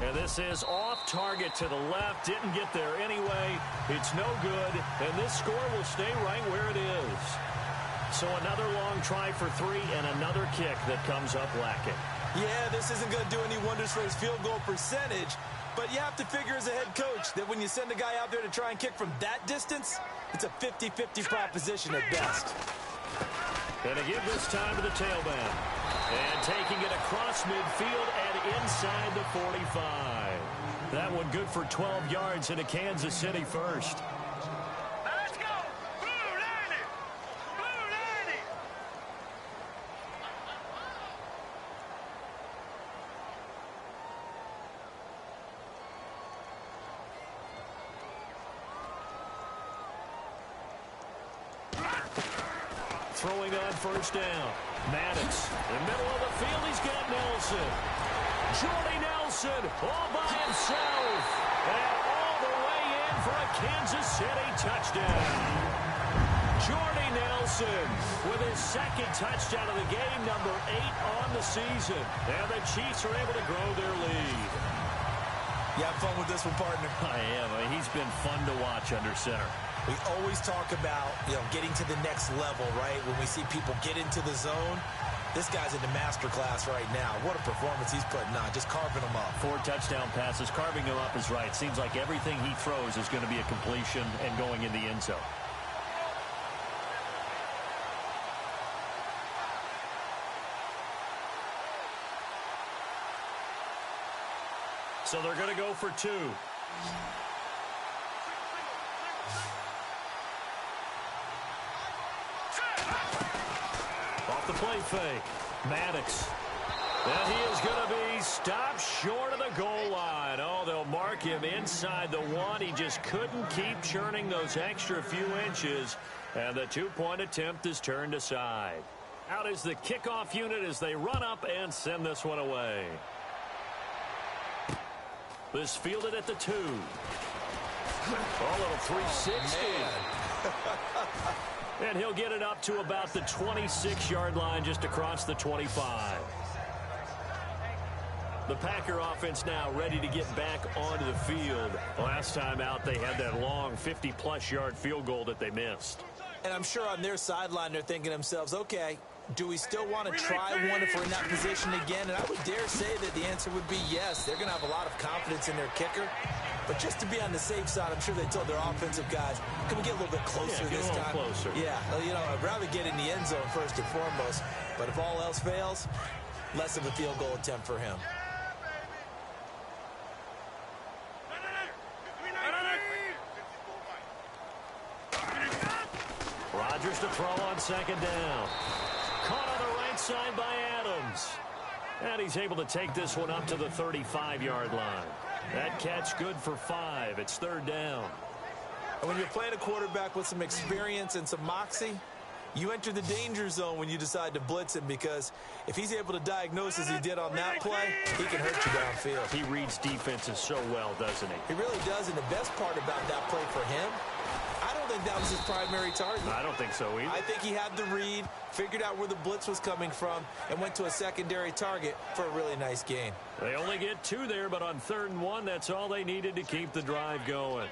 And this is off target to the left. Didn't get there anyway. It's no good. And this score will stay right where it is. So another long try for 3 and another kick that comes up lacking. Yeah, this isn't going to do any wonders for his field goal percentage, but you have to figure as a head coach that when you send a guy out there to try and kick from that distance, it's a 50-50 proposition at best. Going to give this time to the tailback. And taking it across midfield and inside the 45. That one good for 12 yards into Kansas City first. Throwing on first down. Maddox in the middle of the field. He's got Nelson. Jordy Nelson all by himself. And all the way in for a Kansas City touchdown. Jordy Nelson with his second touchdown of the game, number 8 on the season. And the Chiefs are able to grow their lead. You have fun with this one, partner? I am. He's been fun to watch under center. We always talk about, getting to the next level, right? When we see people get into the zone, this guy's in the master class right now. What a performance he's putting on, just carving them up. 4 touchdown passes, carving them up is right. Seems like everything he throws is going to be a completion and going in the end zone. So they're going to go for 2. Off the play fake. Maddox. And he is going to be stopped short of the goal line. Oh, they'll mark him inside the 1. He just couldn't keep churning those extra few inches. And the 2-point attempt is turned aside. Out is the kickoff unit as they run up and send this one away. This fielded at the 2. A little 360. And he'll get it up to about the 26-yard line just across the 25. The Packer offense now ready to get back onto the field. Last time out, they had that long 50-plus yard field goal that they missed. And I'm sure on their sideline, they're thinking to themselves, okay, do we still want to try one if we're in that position again? And I would dare say that the answer would be yes. They're going to have a lot of confidence in their kicker. But just to be on the safe side, I'm sure they told their offensive guys, can we get a little bit closer this time? Closer. Yeah, I'd rather get in the end zone first and foremost. But if all else fails, less of a field goal attempt for him. to throw on second down. Caught on the right side by Adams. And he's able to take this one up to the 35-yard line. That catch good for 5. It's third down. And when you're playing a quarterback with some experience and some moxie, you enter the danger zone when you decide to blitz him, because if he's able to diagnose as he did on that play, he can hurt you downfield. He reads defenses so well, doesn't he? He really does, and the best part about that play for him, I don't think that was his primary target. I don't think so either. I think he had the read, figured out where the blitz was coming from, and went to a secondary target for a really nice gain. They only get 2 there, but on 3rd and 1, that's all they needed to keep the drive going.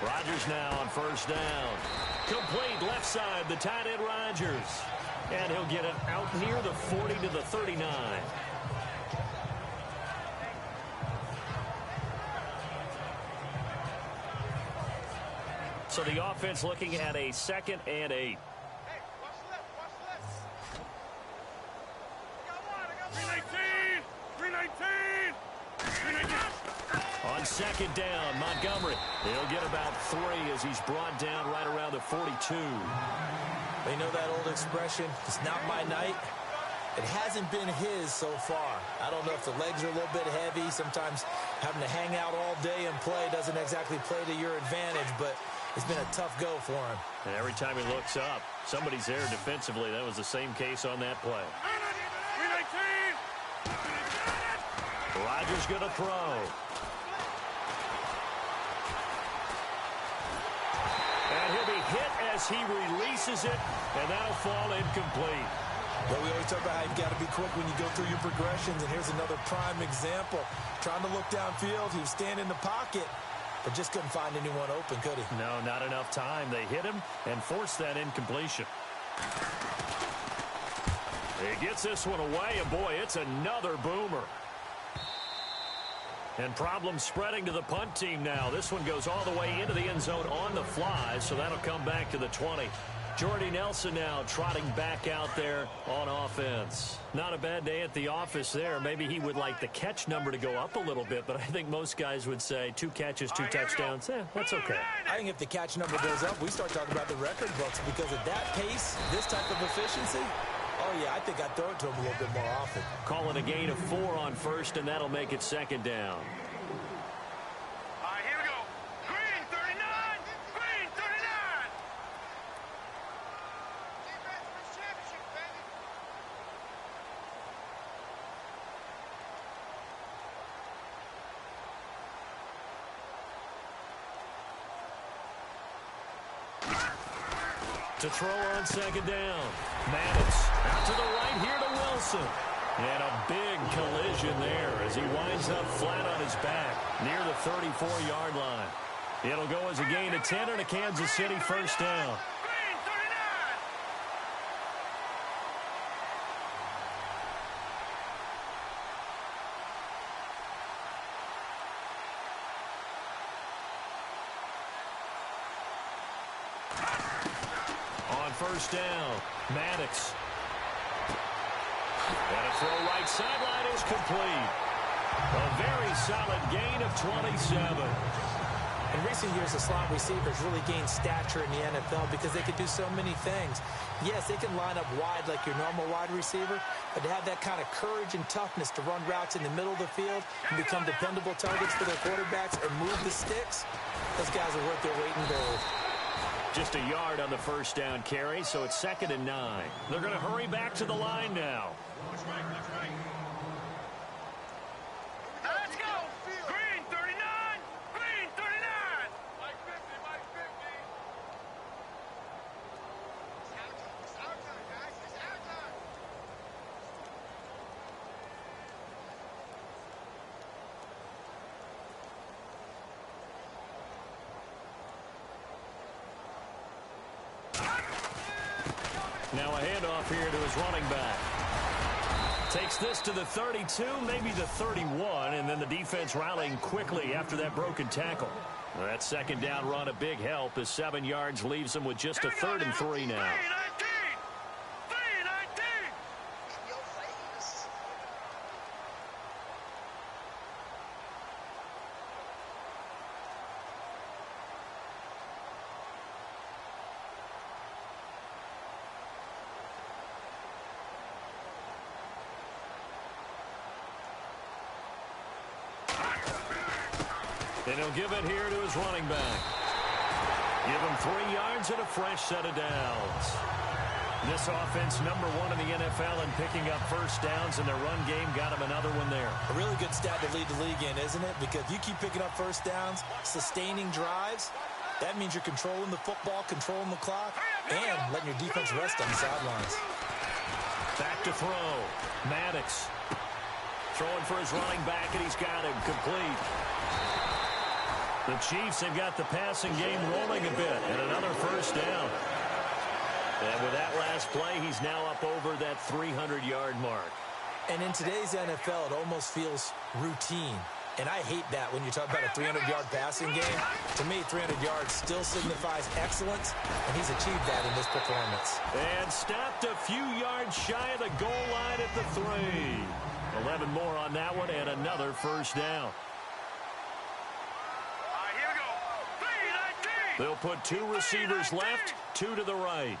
Rodgers now on first down. Complete left side, the tight end Rodgers. And he'll get it out near the 40 to the 39. So the offense looking at a 2nd and 8. On second down, Montgomery. He'll get about 3 as he's brought down right around the 42. They know that old expression, it's not my night. It hasn't been his so far. I don't know if the legs are a little bit heavy. Sometimes having to hang out all day and play doesn't exactly play to your advantage, but it's been a tough go for him. And every time he looks up, somebody's there defensively. That was the same case on that play. Rodgers going to throw. And he'll be hit as he releases it, and that'll fall incomplete. Well, we always talk about how you've got to be quick when you go through your progressions, and here's another prime example. Trying to look downfield, he was standing in the pocket, but just couldn't find anyone open, could he? No, not enough time. They hit him and forced that incompletion. He gets this one away, and boy, it's another boomer. And problems spreading to the punt team now. This one goes all the way into the end zone on the fly, so that'll come back to the 20. Jordy Nelson now trotting back out there on offense. Not a bad day at the office there. Maybe he would like the catch number to go up a little bit, but I think most guys would say 2 catches, 2 touchdowns. That's okay. I think if the catch number goes up, we start talking about the record books, because at that pace, this type of efficiency, oh, yeah, I think I'd throw it to him a little bit more often. Call it a gain of 4 on first, and that'll make it second down. All right, here we go. Green 39. Green 39. Defense wins championship, baby. To throw on second down. Maddox out to the right here to Wilson. And a big collision there as he winds up flat on his back near the 34-yard line. It'll go as a gain of 10 and a Kansas City first down. Green 39. On first down, Maddox. And a throw right sideline is complete. A very solid gain of 27. In recent years, the slot receivers really gained stature in the NFL because they could do so many things. Yes, they can line up wide like your normal wide receiver, but to have that kind of courage and toughness to run routes in the middle of the field and become dependable targets for their quarterbacks and move the sticks, those guys are worth their weight in gold. Just a yard on the first down carry, so it's 2nd and 9. They're going to hurry back to the line now. Let's go. Green 39. Green 39. Mike 50. Mike 50. It's our time, guys. It's our time. Now a handoff here to his running back. Takes this to the 32, maybe the 31, and then the defense rallying quickly after that broken tackle. That second down run a big help as 7 yards leaves them with just a 3rd and 3 now. 319. And he'll give it here to his running back. Give him 3 yards and a fresh set of downs. This offense, number 1 in the NFL in picking up first downs, and their run game got him another one there. A really good stat to lead the league in, isn't it? Because if you keep picking up first downs, sustaining drives, that means you're controlling the football, controlling the clock, and letting your defense rest on the sidelines. Back to throw. Maddox throwing for his running back, and he's got him complete. The Chiefs have got the passing game rolling a bit, and another first down. And with that last play, he's now up over that 300-yard mark. And in today's NFL, it almost feels routine. And I hate that when you talk about a 300-yard passing game. To me, 300 yards still signifies excellence, and he's achieved that in this performance. And stopped a few yards shy of the goal line at the 3. 11 more on that one, and another first down. Here we go. 3-19. They'll put 2 receivers left, 2 to the right.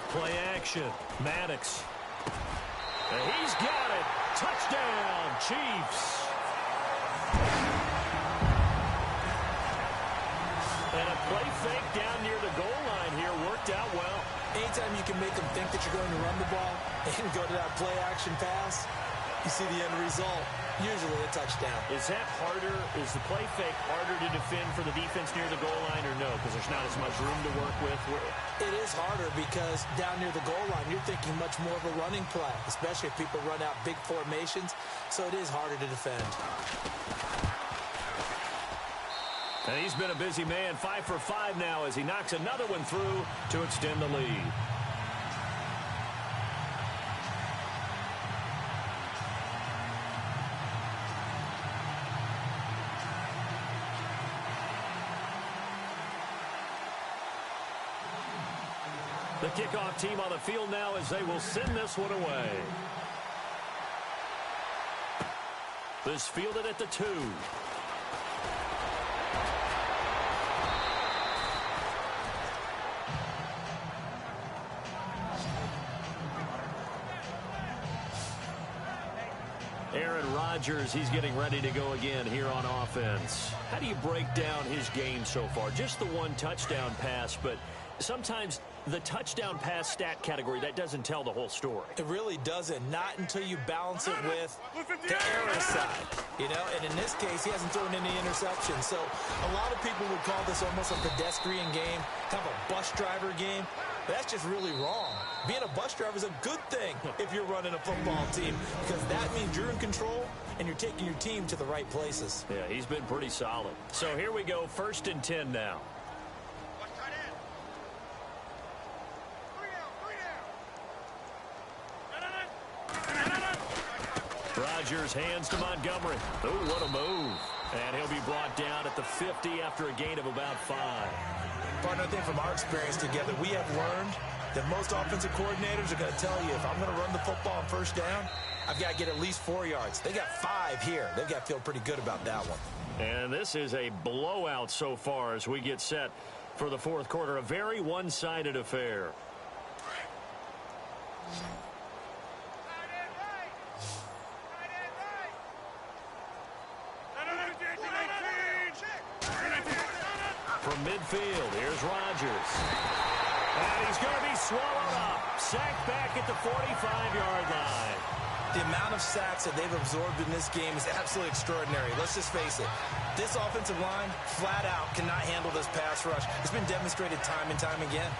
Play action. Maddox. And he's got it. Touchdown, Chiefs. And a play fake down near the goal line here worked out well. Anytime you can make them think that you're going to run the ball and go to that play action pass, you see the end result. Usually a touchdown. Is that harder? Is the play fake harder to defend for the defense near the goal line or no? Because there's not as much room to work with. It is harder because down near the goal line, you're thinking much more of a running play, especially if people run out big formations. So it is harder to defend. And he's been a busy man. 5 for 5 now as he knocks another one through to extend the lead. The kickoff team on the field now as they will send this one away. This fielded at the 2. Aaron Rodgers, he's getting ready to go again here on offense. How do you break down his game so far? Just the 1 touchdown pass, but sometimes the touchdown pass stat category, that doesn't tell the whole story. It really doesn't. Not until you balance it with the error side. You know, and in this case, he hasn't thrown any interceptions. So a lot of people would call this almost a pedestrian game, kind of a bus driver game. But that's just really wrong. Being a bus driver is a good thing if you're running a football team, because that means you're in control and you're taking your team to the right places. Yeah, he's been pretty solid. So here we go, 1st and 10 now. Rodgers hands to Montgomery. Oh, what a move. And he'll be brought down at the 50 after a gain of about 5. Partner, I think from our experience together, we have learned that most offensive coordinators are going to tell you, if I'm going to run the football on first down, I've got to get at least 4 yards. They got 5 here. They've got to feel pretty good about that one. And this is a blowout so far as we get set for the 4th quarter. A very one-sided affair. From midfield, here's Rodgers. And he's going to be swallowed up. Sacked back at the 45-yard line. The amount of sacks that they've absorbed in this game is absolutely extraordinary. Let's just face it. This offensive line, flat out, cannot handle this pass rush. It's been demonstrated time and time again.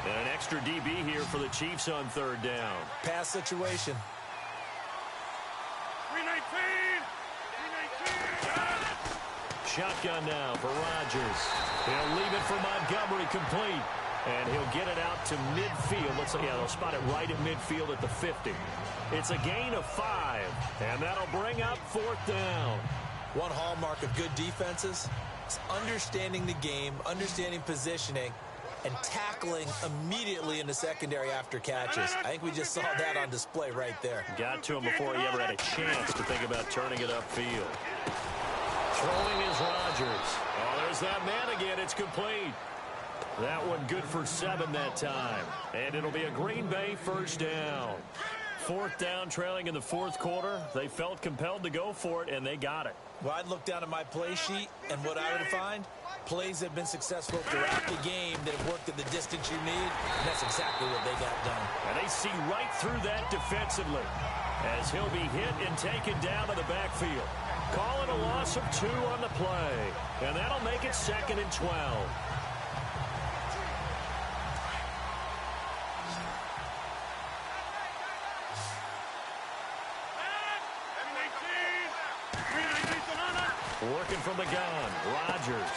And an extra DB here for the Chiefs on 3rd down. Pass situation. 319. Shotgun now for Rodgers. He'll leave it for Montgomery complete. And he'll get it out to midfield. Let's see, yeah, they'll spot it right at midfield at the 50. It's a gain of 5, and that'll bring up 4th down. One hallmark of good defenses is understanding the game, understanding positioning, and tackling immediately in the secondary after catches. I think we just saw that on display right there. Got to him before he ever had a chance to think about turning it upfield. Throwing is Rodgers. Oh, there's that man again. It's complete. That one good for 7 that time. And it'll be a Green Bay first down. 4th down, trailing in the 4th quarter. They felt compelled to go for it, and they got it. Well, I'd look down at my play sheet, and what I would find, plays that have been successful throughout the game that have worked at the distance you need, and that's exactly what they got done. And they see right through that defensively as he'll be hit and taken down to the backfield. Calling a loss of 2 on the play, and that'll make it 2nd and 12. Working from the gun, Rodgers.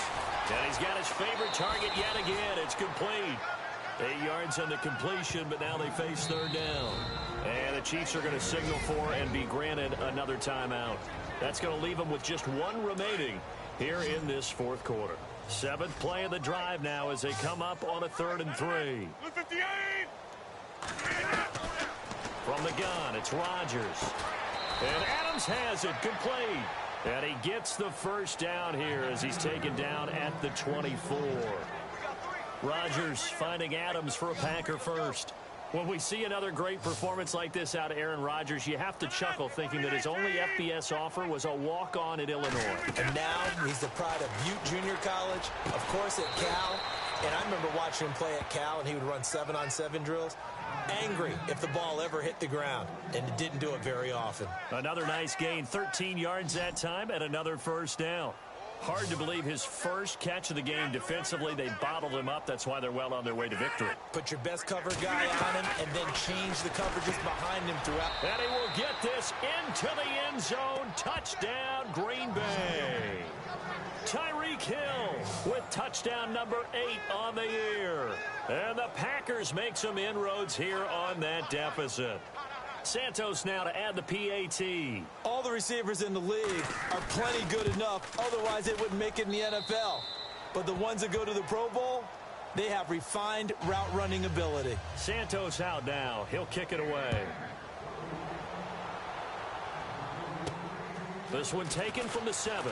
And he's got his favorite target yet again. It's complete. 8 yards on the completion, but now they face 3rd down. And the Chiefs are going to signal for and be granted another timeout. That's going to leave them with just 1 remaining here in this 4th quarter. 7th play of the drive now as they come up on a 3rd and 3. From the gun, it's Rodgers. And Adams has it, complete. And he gets the first down here as he's taken down at the 24. Rodgers finding Adams for a Packer first. When we see another great performance like this out of Aaron Rodgers, you have to chuckle thinking that his only FBS offer was a walk-on at Illinois. And now he's the pride of Butte Junior College, of course at Cal. And I remember watching him play at Cal, and he would run 7-on-7 drills. Angry if the ball ever hit the ground, and it didn't do it very often. Another nice gain, 13 yards that time, and another first down. Hard to believe his first catch of the game defensively. They bottled him up. That's why they're well on their way to victory. Put your best cover guy on him and then change the coverages behind him throughout. And he will get this into the end zone. Touchdown, Green Bay. Tyreek Hill with touchdown number 8 on the year. And the Packers make some inroads here on that deficit. Santos now to add the PAT. All the receivers in the league are plenty good enough. Otherwise, they wouldn't make it in the NFL. But the ones that go to the Pro Bowl, they have refined route running ability. Santos out now. He'll kick it away. This one taken from the 7.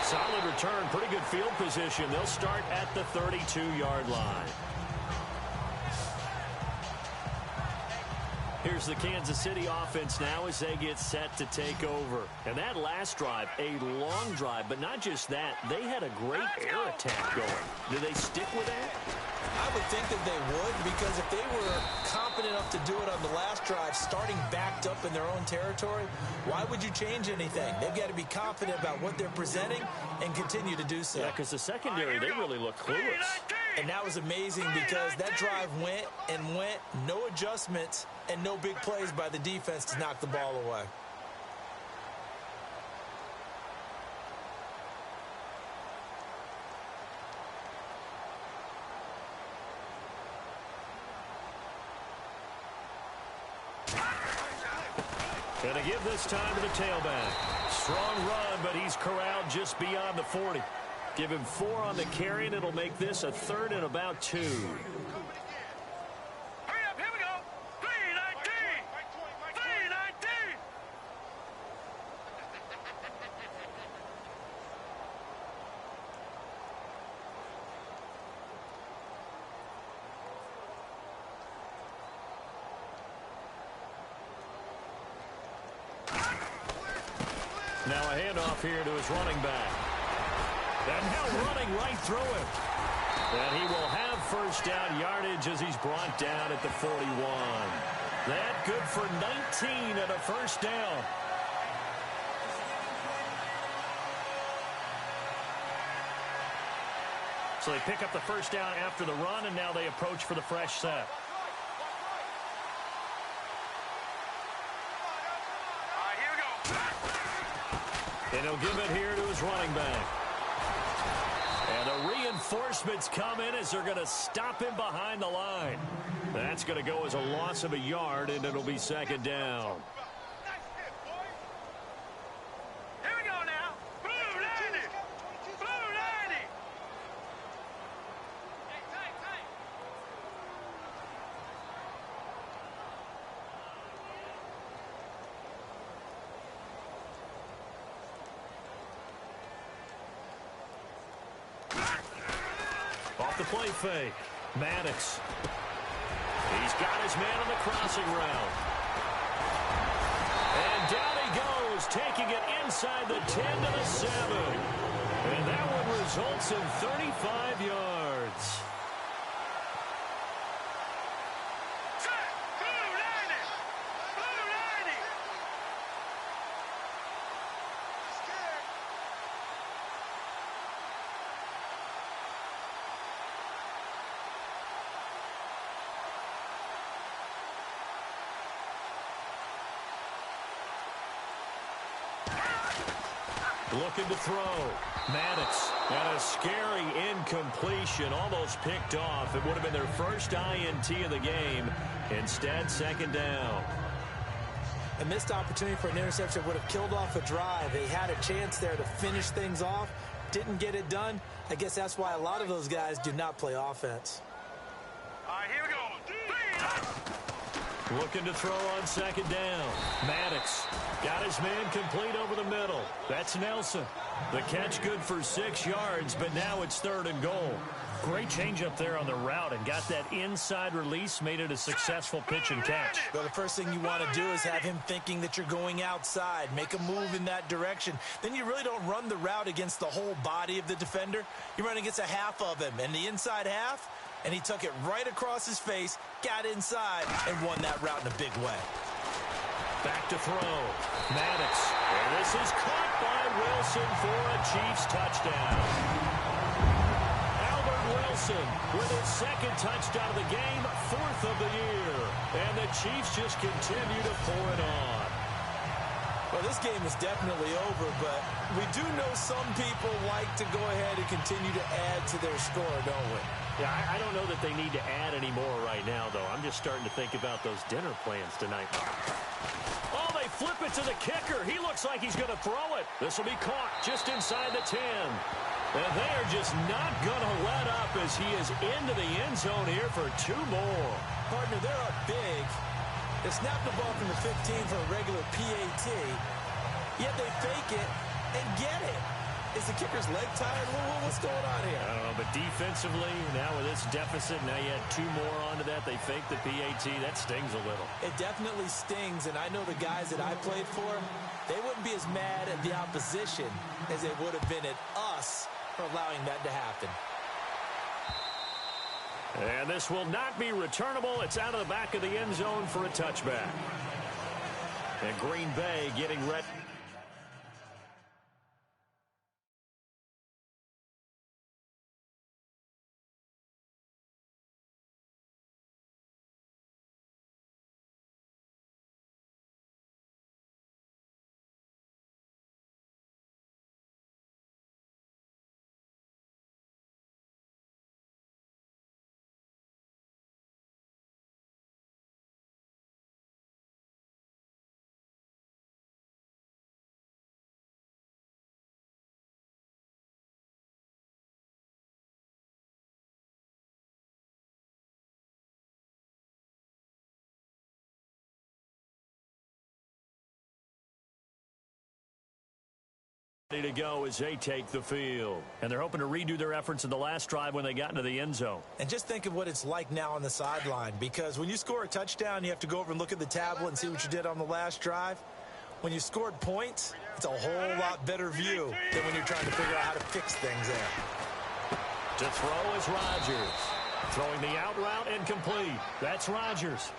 Solid return. Pretty good field position. They'll start at the 32-yard line. Here's the Kansas City offense now as they get set to take over. And that last drive, a long drive, but not just that. They had a great air attack going. Do they stick with that? I would think that they would, because if they were competent enough to do it on the last drive, starting backed up in their own territory, why would you change anything? They've got to be confident about what they're presenting and continue to do so. Yeah, because the secondary, they really look clueless. And that was amazing because that drive went and went, no adjustments, and no big plays by the defense to knock the ball away. Gonna give this time to the tailback. Strong run, but he's corralled just beyond the 40. Give him 4 on the carry, and it'll make this a 3rd and about 2. Hurry up, here we go. 3-19. 3-19. Now a handoff here to his running back. And now running right through him. And he will have first down yardage as he's brought down at the 41. That good for 19 and a first down. So they pick up the first down after the run, and now they approach for the fresh set. And he'll give it here to his running back. And the reinforcements come in as they're going to stop him behind the line. That's going to go as a loss of a yard, and it'll be 2nd down. Here we go now. Blue 90. Blue 90. off the play fake. Maddox. He's got his man on the crossing route. And down he goes, taking it inside the 10 to the 7. And that one results in 35 yards. Looking to throw. Maddox. And a scary incompletion. Almost picked off. It would have been their first INT of the game. Instead, second down. A missed opportunity for an interception would have killed off a drive. They had a chance there to finish things off. Didn't get it done. I guess that's why a lot of those guys do not play offense. All right, here we go. Looking to throw on second down. Maddox got his man complete over the middle. That's Nelson. The catch good for 6 yards, but now it's 3rd and goal. Great change up there on the route and got that inside release, made it a successful pitch and catch. Well, the first thing you want to do is have him thinking that you're going outside. Make a move in that direction. Then you really don't run the route against the whole body of the defender. You run against a half of him, and the inside half, and he took it right across his face, got inside, and won that route in a big way. Back to throw. Maddox. And this is caught by Wilson for a Chiefs touchdown. Albert Wilson with his second touchdown of the game, 4th of the year. And the Chiefs just continue to pour it on. Well, this game is definitely over, but we do know some people like to go ahead and continue to add to their score, don't we? Yeah, I don't know that they need to add any more right now, though. I'm just starting to think about those dinner plans tonight. Oh, they flip it to the kicker. He looks like he's going to throw it. This will be caught just inside the 10. And they are just not going to let up as he is into the end zone here for 2 more. Partner, they're up big. They snap the ball from the 15 for a regular PAT, yet they fake it and get it. Is the kicker's leg tired? What's going on here? I don't know, but defensively, now with this deficit, now you add 2 more onto that. They fake the PAT. That stings a little. It definitely stings, and I know the guys that I played for, they wouldn't be as mad at the opposition as they would have been at us for allowing that to happen. And this will not be returnable. It's out of the back of the end zone for a touchback. And Green Bay getting ready. Ready to go as they take the field. And they're hoping to redo their efforts in the last drive when they got into the end zone. And just think of what it's like now on the sideline, because when you score a touchdown, you have to go over and look at the tablet and see what you did on the last drive. When you scored points, it's a whole lot better view than when you're trying to figure out how to fix things there. To throw is Rodgers. Throwing the out route and complete. That's Rodgers.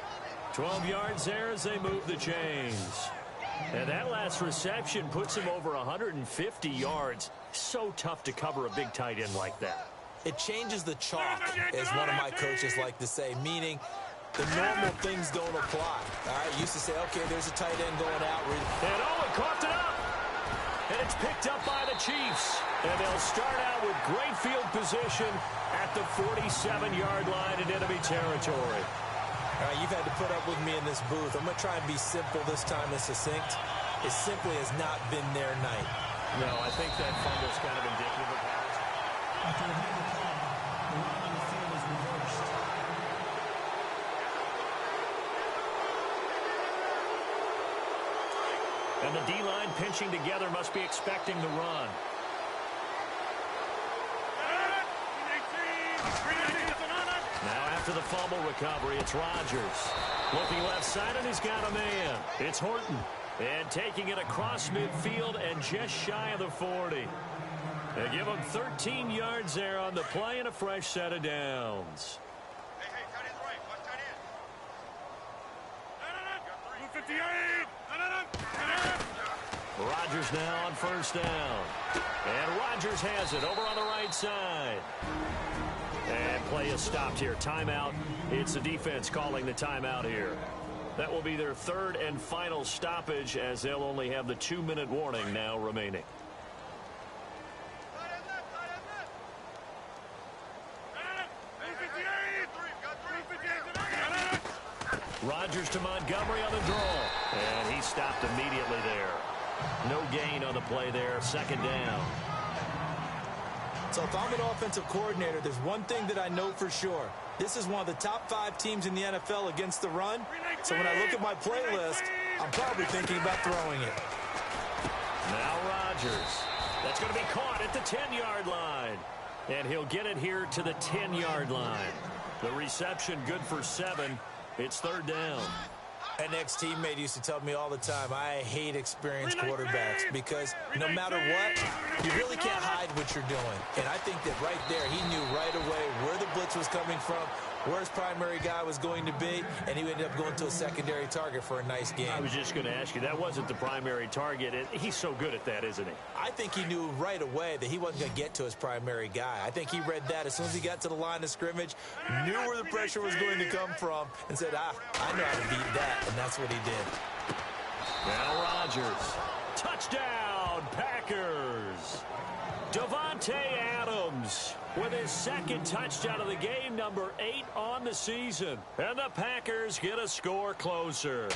12 yards there as they move the chains. And that last reception puts him over 150 yards. So tough to cover a big tight end like that. It changes the chalk, as one of my coaches like to say, meaning the normal things don't apply. All right, used to say, okay, there's a tight end going out. And Owen caught it up. And it's picked up by the Chiefs. And they'll start out with great field position at the 47-yard line in enemy territory. All right, you've had to put up with me in this booth. I'm going to try and be simple this time and succinct. It simply has not been their night. No, I think that fumble's kind of indicative of how it's... After a big play, the run on the field is reversed. And the D-line pinching together must be expecting the run. after the fumble recovery. It's Rodgers. Looking left side, and he's got a man. It's Horton. And taking it across midfield and just shy of the 40. They give him 13 yards there on the play and a fresh set of downs. Hey, tight end's right. Watch tight end. Rodgers now on first down. And Rodgers has it over on the right side. And play is stopped here. Timeout. It's the defense calling the timeout here. That will be their third and final stoppage, as they'll only have the 2-minute warning now remaining. Rodgers to Montgomery on the draw. And he stopped immediately there. No gain on the play there. Second down. So if I'm an offensive coordinator, there's one thing that I know for sure. This is one of the top 5 teams in the NFL against the run. So when I look at my playlist, I'm probably thinking about throwing it. Now Rodgers. That's going to be caught at the 10-yard line. And he'll get it here to the 10-yard line. The reception good for 7. It's third down. An ex-teammate used to tell me all the time, I hate experienced quarterbacks because no matter what, you really can't hide what you're doing. And I think that right there, he knew right away where the blitz was coming from, where his primary guy was going to be, and he ended up going to a secondary target for a nice game. I was just going to ask you, that wasn't the primary target. He's so good at that, isn't he? I think he knew right away that he wasn't going to get to his primary guy. I think he read that as soon as he got to the line of scrimmage, knew where the pressure was going to come from, and said, I know how to beat that, and that's what he did. Now Rodgers. Touchdown, Packers. Davante Adams with his second touchdown of the game, number 8 on the season. And the Packers get a score closer.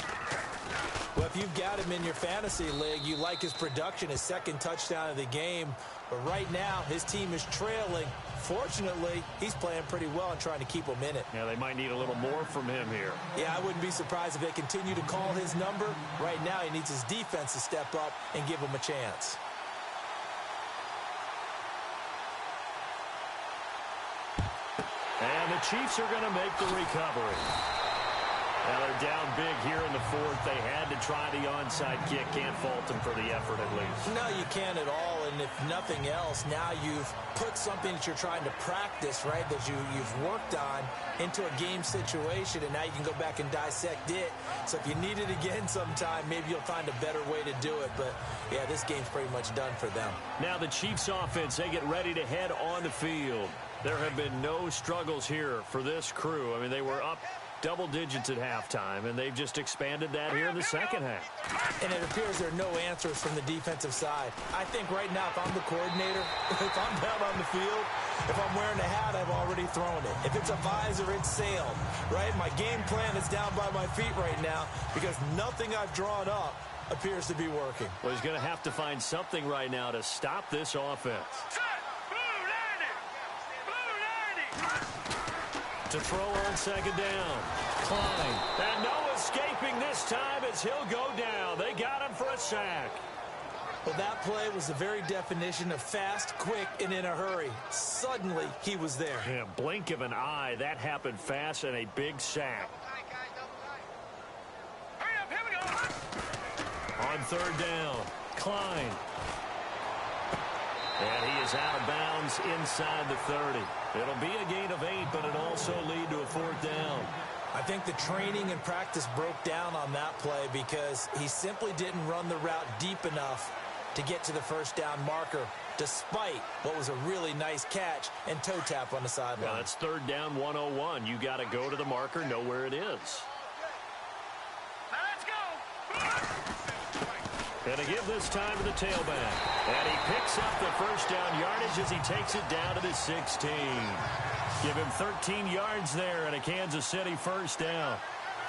Well, if you've got him in your fantasy league, you like his production, his second touchdown of the game. But right now, his team is trailing. Fortunately, he's playing pretty well and trying to keep them in it. Yeah, they might need a little more from him here. Yeah, I wouldn't be surprised if they continue to call his number. Right now, he needs his defense to step up and give him a chance. And the Chiefs are going to make the recovery. Now they're down big here in the fourth. They had to try the onside kick. Can't fault them for the effort at least. No, you can't at all. And if nothing else, now you've put something that you're trying to practice, right, that you've worked on into a game situation, and now you can go back and dissect it. So if you need it again sometime, maybe you'll find a better way to do it. But, yeah, this game's pretty much done for them. Now the Chiefs offense, they get ready to head on the field. There have been no struggles here for this crew. I mean, they were up double digits at halftime, and they've just expanded that here in the second half. And it appears there are no answers from the defensive side. I think right now, if I'm the coordinator, if I'm down on the field, if I'm wearing a hat, I've already thrown it. If it's a visor, it's sailed, right? My game plan is down by my feet right now because nothing I've drawn up appears to be working. Well, he's going to have to find something right now to stop this offense. To throw on second down. Klein. And no escaping this time as he'll go down. They got him for a sack. Well, that play was the very definition of fast, quick, and in a hurry. Suddenly, he was there. Yeah, blink of an eye. That happened fast and a big sack. Hurry up, here we go. On third down, Klein. And he is out of bounds inside the 30. It'll be a gain of 8, but it'll also lead to a fourth down. I think the training and practice broke down on that play because he simply didn't run the route deep enough to get to the first down marker, despite what was a really nice catch and toe tap on the sideline. Well, that's third down 101. You got to go to the marker, know where it is. Now let's go. And to give this time to the tailback. And he picks up the first down yardage as he takes it down to the 16. Give him 13 yards there and a Kansas City first down.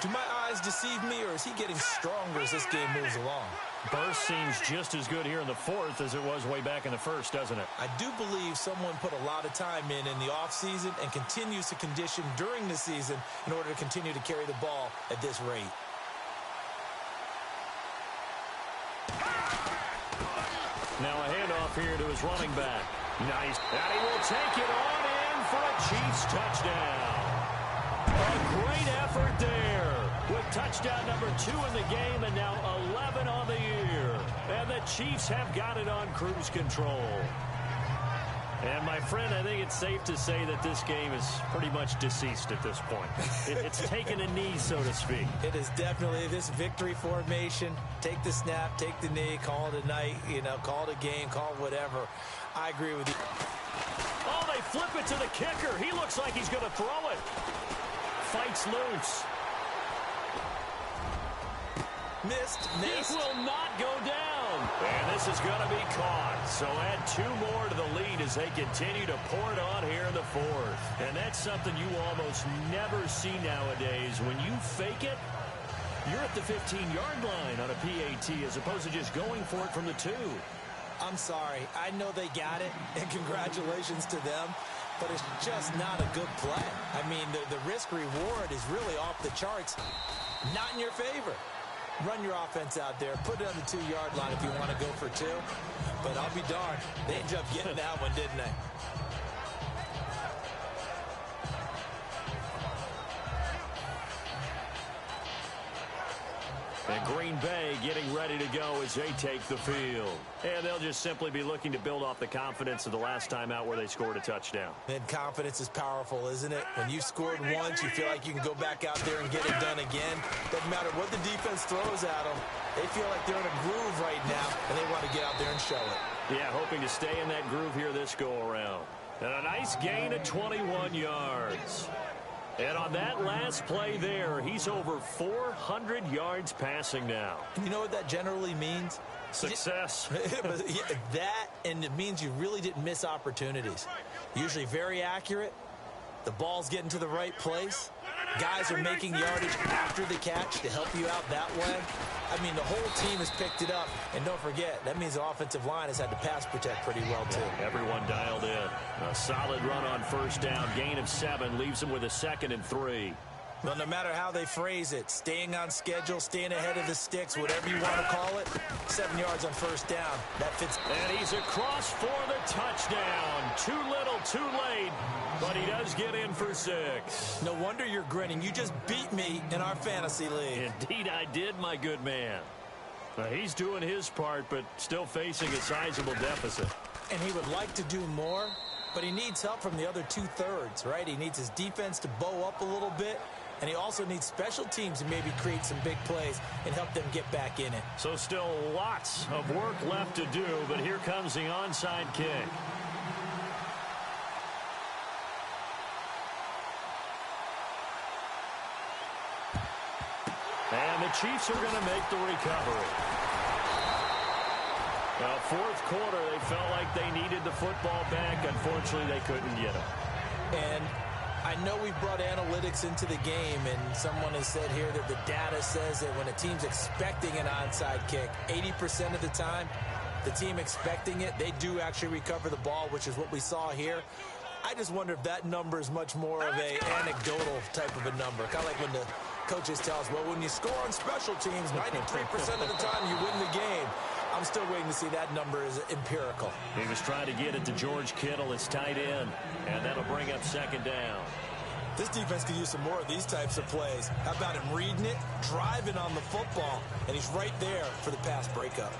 Do my eyes deceive me, or is he getting stronger as this game moves along? Burst seems just as good here in the fourth as it was way back in the first, doesn't it? I do believe someone put a lot of time in the offseason and continues to condition during the season in order to continue to carry the ball at this rate. Now a handoff here to his running back. Nice. And he will take it on in for a Chiefs touchdown. Great effort there with touchdown number 2 in the game and now 11 on the year. And the Chiefs have got it on cruise control. And, my friend, I think it's safe to say that this game is pretty much deceased at this point. It's taken a knee, so to speak. It is definitely this victory formation. Take the snap, take the knee, call it a night, call it a game, call it whatever. I agree with you. Oh, they flip it to the kicker. He looks like he's going to throw it. Fights loose. Missed. He will not go down. And this is going to be caught. So add 2 more to the lead as they continue to pour it on here in the 4th. And that's something you almost never see nowadays. When you fake it, you're at the 15-yard line on a PAT as opposed to just going for it from the 2. I'm sorry. I know they got it, and congratulations to them. But it's just not a good play. I mean, the risk-reward is really off the charts. Not in your favor. Run your offense out there. Put it on the 2-yard line if you want to go for 2. But I'll be darned. They ended up getting that one, didn't they? And Green Bay getting ready to go as they take the field. And they'll just simply be looking to build off the confidence of the last time out where they scored a touchdown. And confidence is powerful, isn't it? When you've scored once, you feel like you can go back out there and get it done again. Doesn't matter what the defense throws at them. They feel like they're in a groove right now, and they want to get out there and show it. Yeah, hoping to stay in that groove here this go-around. And a nice gain of 21 yards. And on that last play there, he's over 400 yards passing now. You know what that generally means? Success. That, and it means you really didn't miss opportunities. Usually very accurate. The ball's getting to the right place. Guys are making yardage after the catch to help you out that way. I mean, the whole team has picked it up. And don't forget, that means the offensive line has had to pass protect pretty well, too. Everyone dialed in. A solid run on first down. Gain of 7 leaves them with a 2nd and 3. Well, no matter how they phrase it, staying on schedule, staying ahead of the sticks, whatever you want to call it, 7 yards on first down. That fits. And he's across for the touchdown. Too little, too late, but he does get in for 6. No wonder you're grinning. You just beat me in our fantasy league. Indeed I did, my good man. He's doing his part, but still facing a sizable deficit. And he would like to do more, but he needs help from the other 2/3, right? He needs his defense to bow up a little bit. And he also needs special teams to maybe create some big plays and help them get back in it. So still lots of work left to do, but here comes the onside kick. And the Chiefs are going to make the recovery. Well, 4th quarter, they felt like they needed the football back. Unfortunately, they couldn't get it. And I know we've brought analytics into the game, and someone has said here that the data says that when a team's expecting an onside kick, 80% of the time, the team expecting it, they do actually recover the ball, which is what we saw here. I just wonder if that number is much more of a anecdotal type of a number. Kind of like when the coaches tell us, well, when you score on special teams, 93% of the time you win the game. I'm still waiting to see that number is empirical. He was trying to get it to George Kittle, his tight end, and that'll bring up 2nd down. This defense could use some more of these types of plays. How about him reading it, driving on the football, and he's right there for the pass breakup.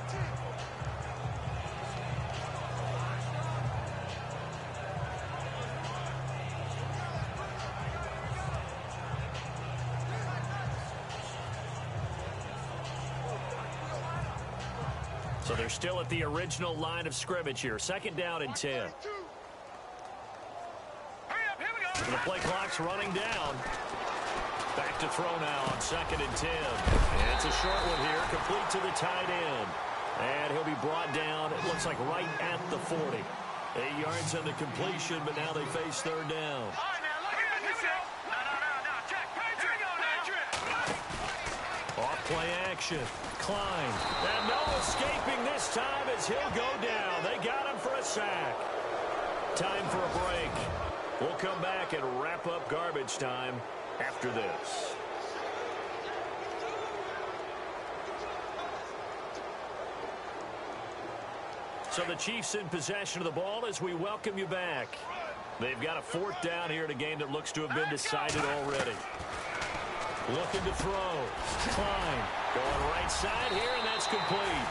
So they're still at the original line of scrimmage here. 2nd down and 10. The play clock's running down. Back to throw now on 2nd and 10. And it's a short one here, complete to the tight end. And he'll be brought down, it looks like right at the 40. 8 yards on the completion, but now they face 3rd down. Off play action. Klein. And no escaping this time as he'll go down. They got him for a sack. Time for a break. We'll come back and wrap up garbage time after this. So the Chiefs in possession of the ball as we welcome you back. They've got a 4th down here in a game that looks to have been decided already. Looking to throw. Klein going right side here, and that's complete.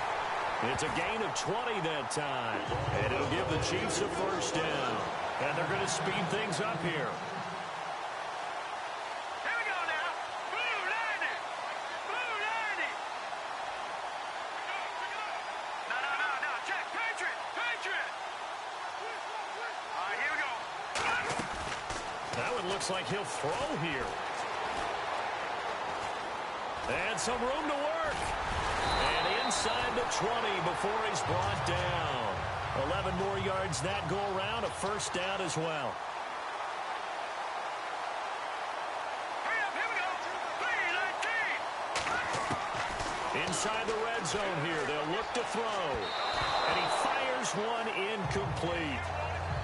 It's a gain of 20 that time. And it'll give the Chiefs a first down. And they're going to speed things up here. Here we go now. Blue 90. Blue 90. No. Check. Patriot. All right, here we go. That one looks like he'll throw here. And some room to work. And inside the 20 before he's brought down. 11 more yards that go around, a first down as well. Hurry up, here we go. 3-19. Inside the red zone here, they'll look to throw. And he fires one incomplete.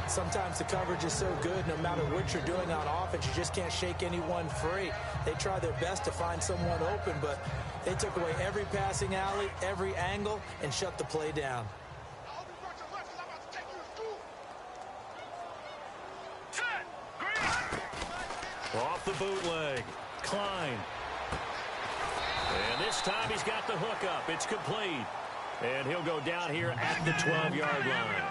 Sometimes the coverage is so good, no matter what you're doing on offense, you just can't shake anyone free. They try their best to find someone open, but they took away every passing alley, every angle, and shut the play down. Set. Green. Off the bootleg. Klein. And this time he's got the hook up. It's complete. And he'll go down here at the 12-yard line.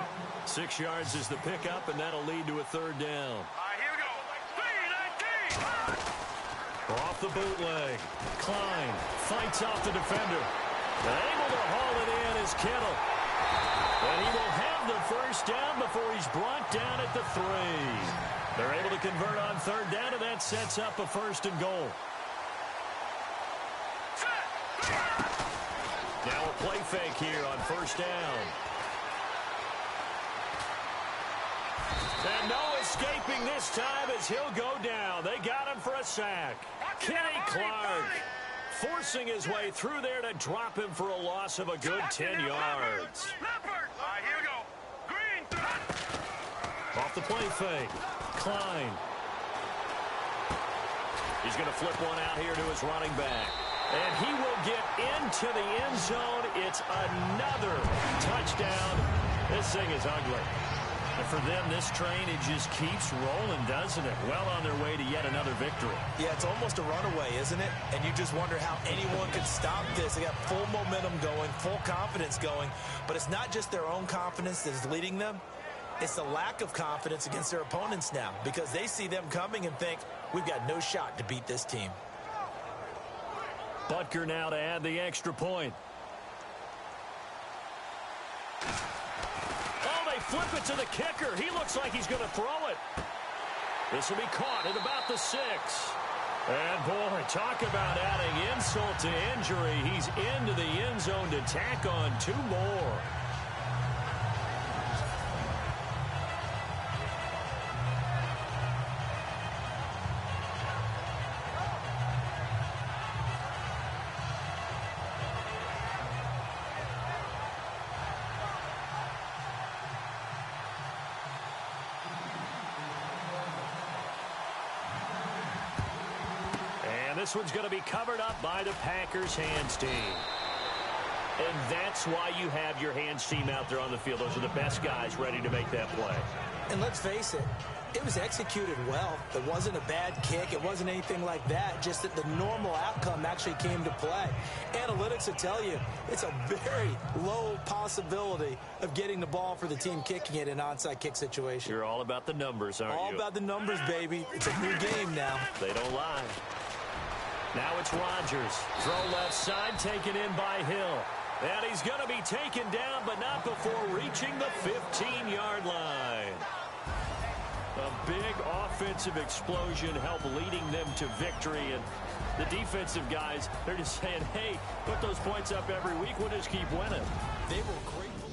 6 yards is the pickup, and that'll lead to a third down. All right, here we go. 3-19. Off the bootleg. Klein fights off the defender. Able to haul it in is Kittle. And he will have the first down before he's brought down at the 3. They're able to convert on third down, and that sets up a first and goal. Now a play fake here on first down. And no escaping this time as he'll go down. They got him for a sack. Kenny Clark forcing his way through there to drop him for a loss of a good 10 yards. Leopard. All right, here we go. Green. Off the play fake. Klein. He's going to flip one out here to his running back. And he will get into the end zone. It's another touchdown. This thing is ugly. And for them, this train, it just keeps rolling, doesn't it? Well on their way to yet another victory. Yeah, it's almost a runaway, isn't it? And you just wonder how anyone could stop this. They got full momentum going, full confidence going. But it's not just their own confidence that is leading them. It's the lack of confidence against their opponents now, because they see them coming and think, we've got no shot to beat this team. Butker now to add the extra point. Oh, they flip it to the kicker. He looks like he's going to throw it. This will be caught at about the 6. And, boy, talk about adding insult to injury. He's into the end zone to tack on 2 more. This one's going to be covered up by the Packers hands team. And that's why you have your hands team out there on the field. Those are the best guys ready to make that play. And let's face it, it was executed well. It wasn't a bad kick. It wasn't anything like that. Just that the normal outcome actually came to play. Analytics will tell you it's a very low possibility of getting the ball for the team kicking it in an onside kick situation. You're all about the numbers, aren't you? All about the numbers, baby. It's a new game now. They don't lie. Now it's Rodgers. Throw left side, taken in by Hill. And he's going to be taken down, but not before reaching the 15-yard line. A big offensive explosion helped leading them to victory. And the defensive guys, they're just saying, hey, put those points up every week. We'll just keep winning. They were grateful.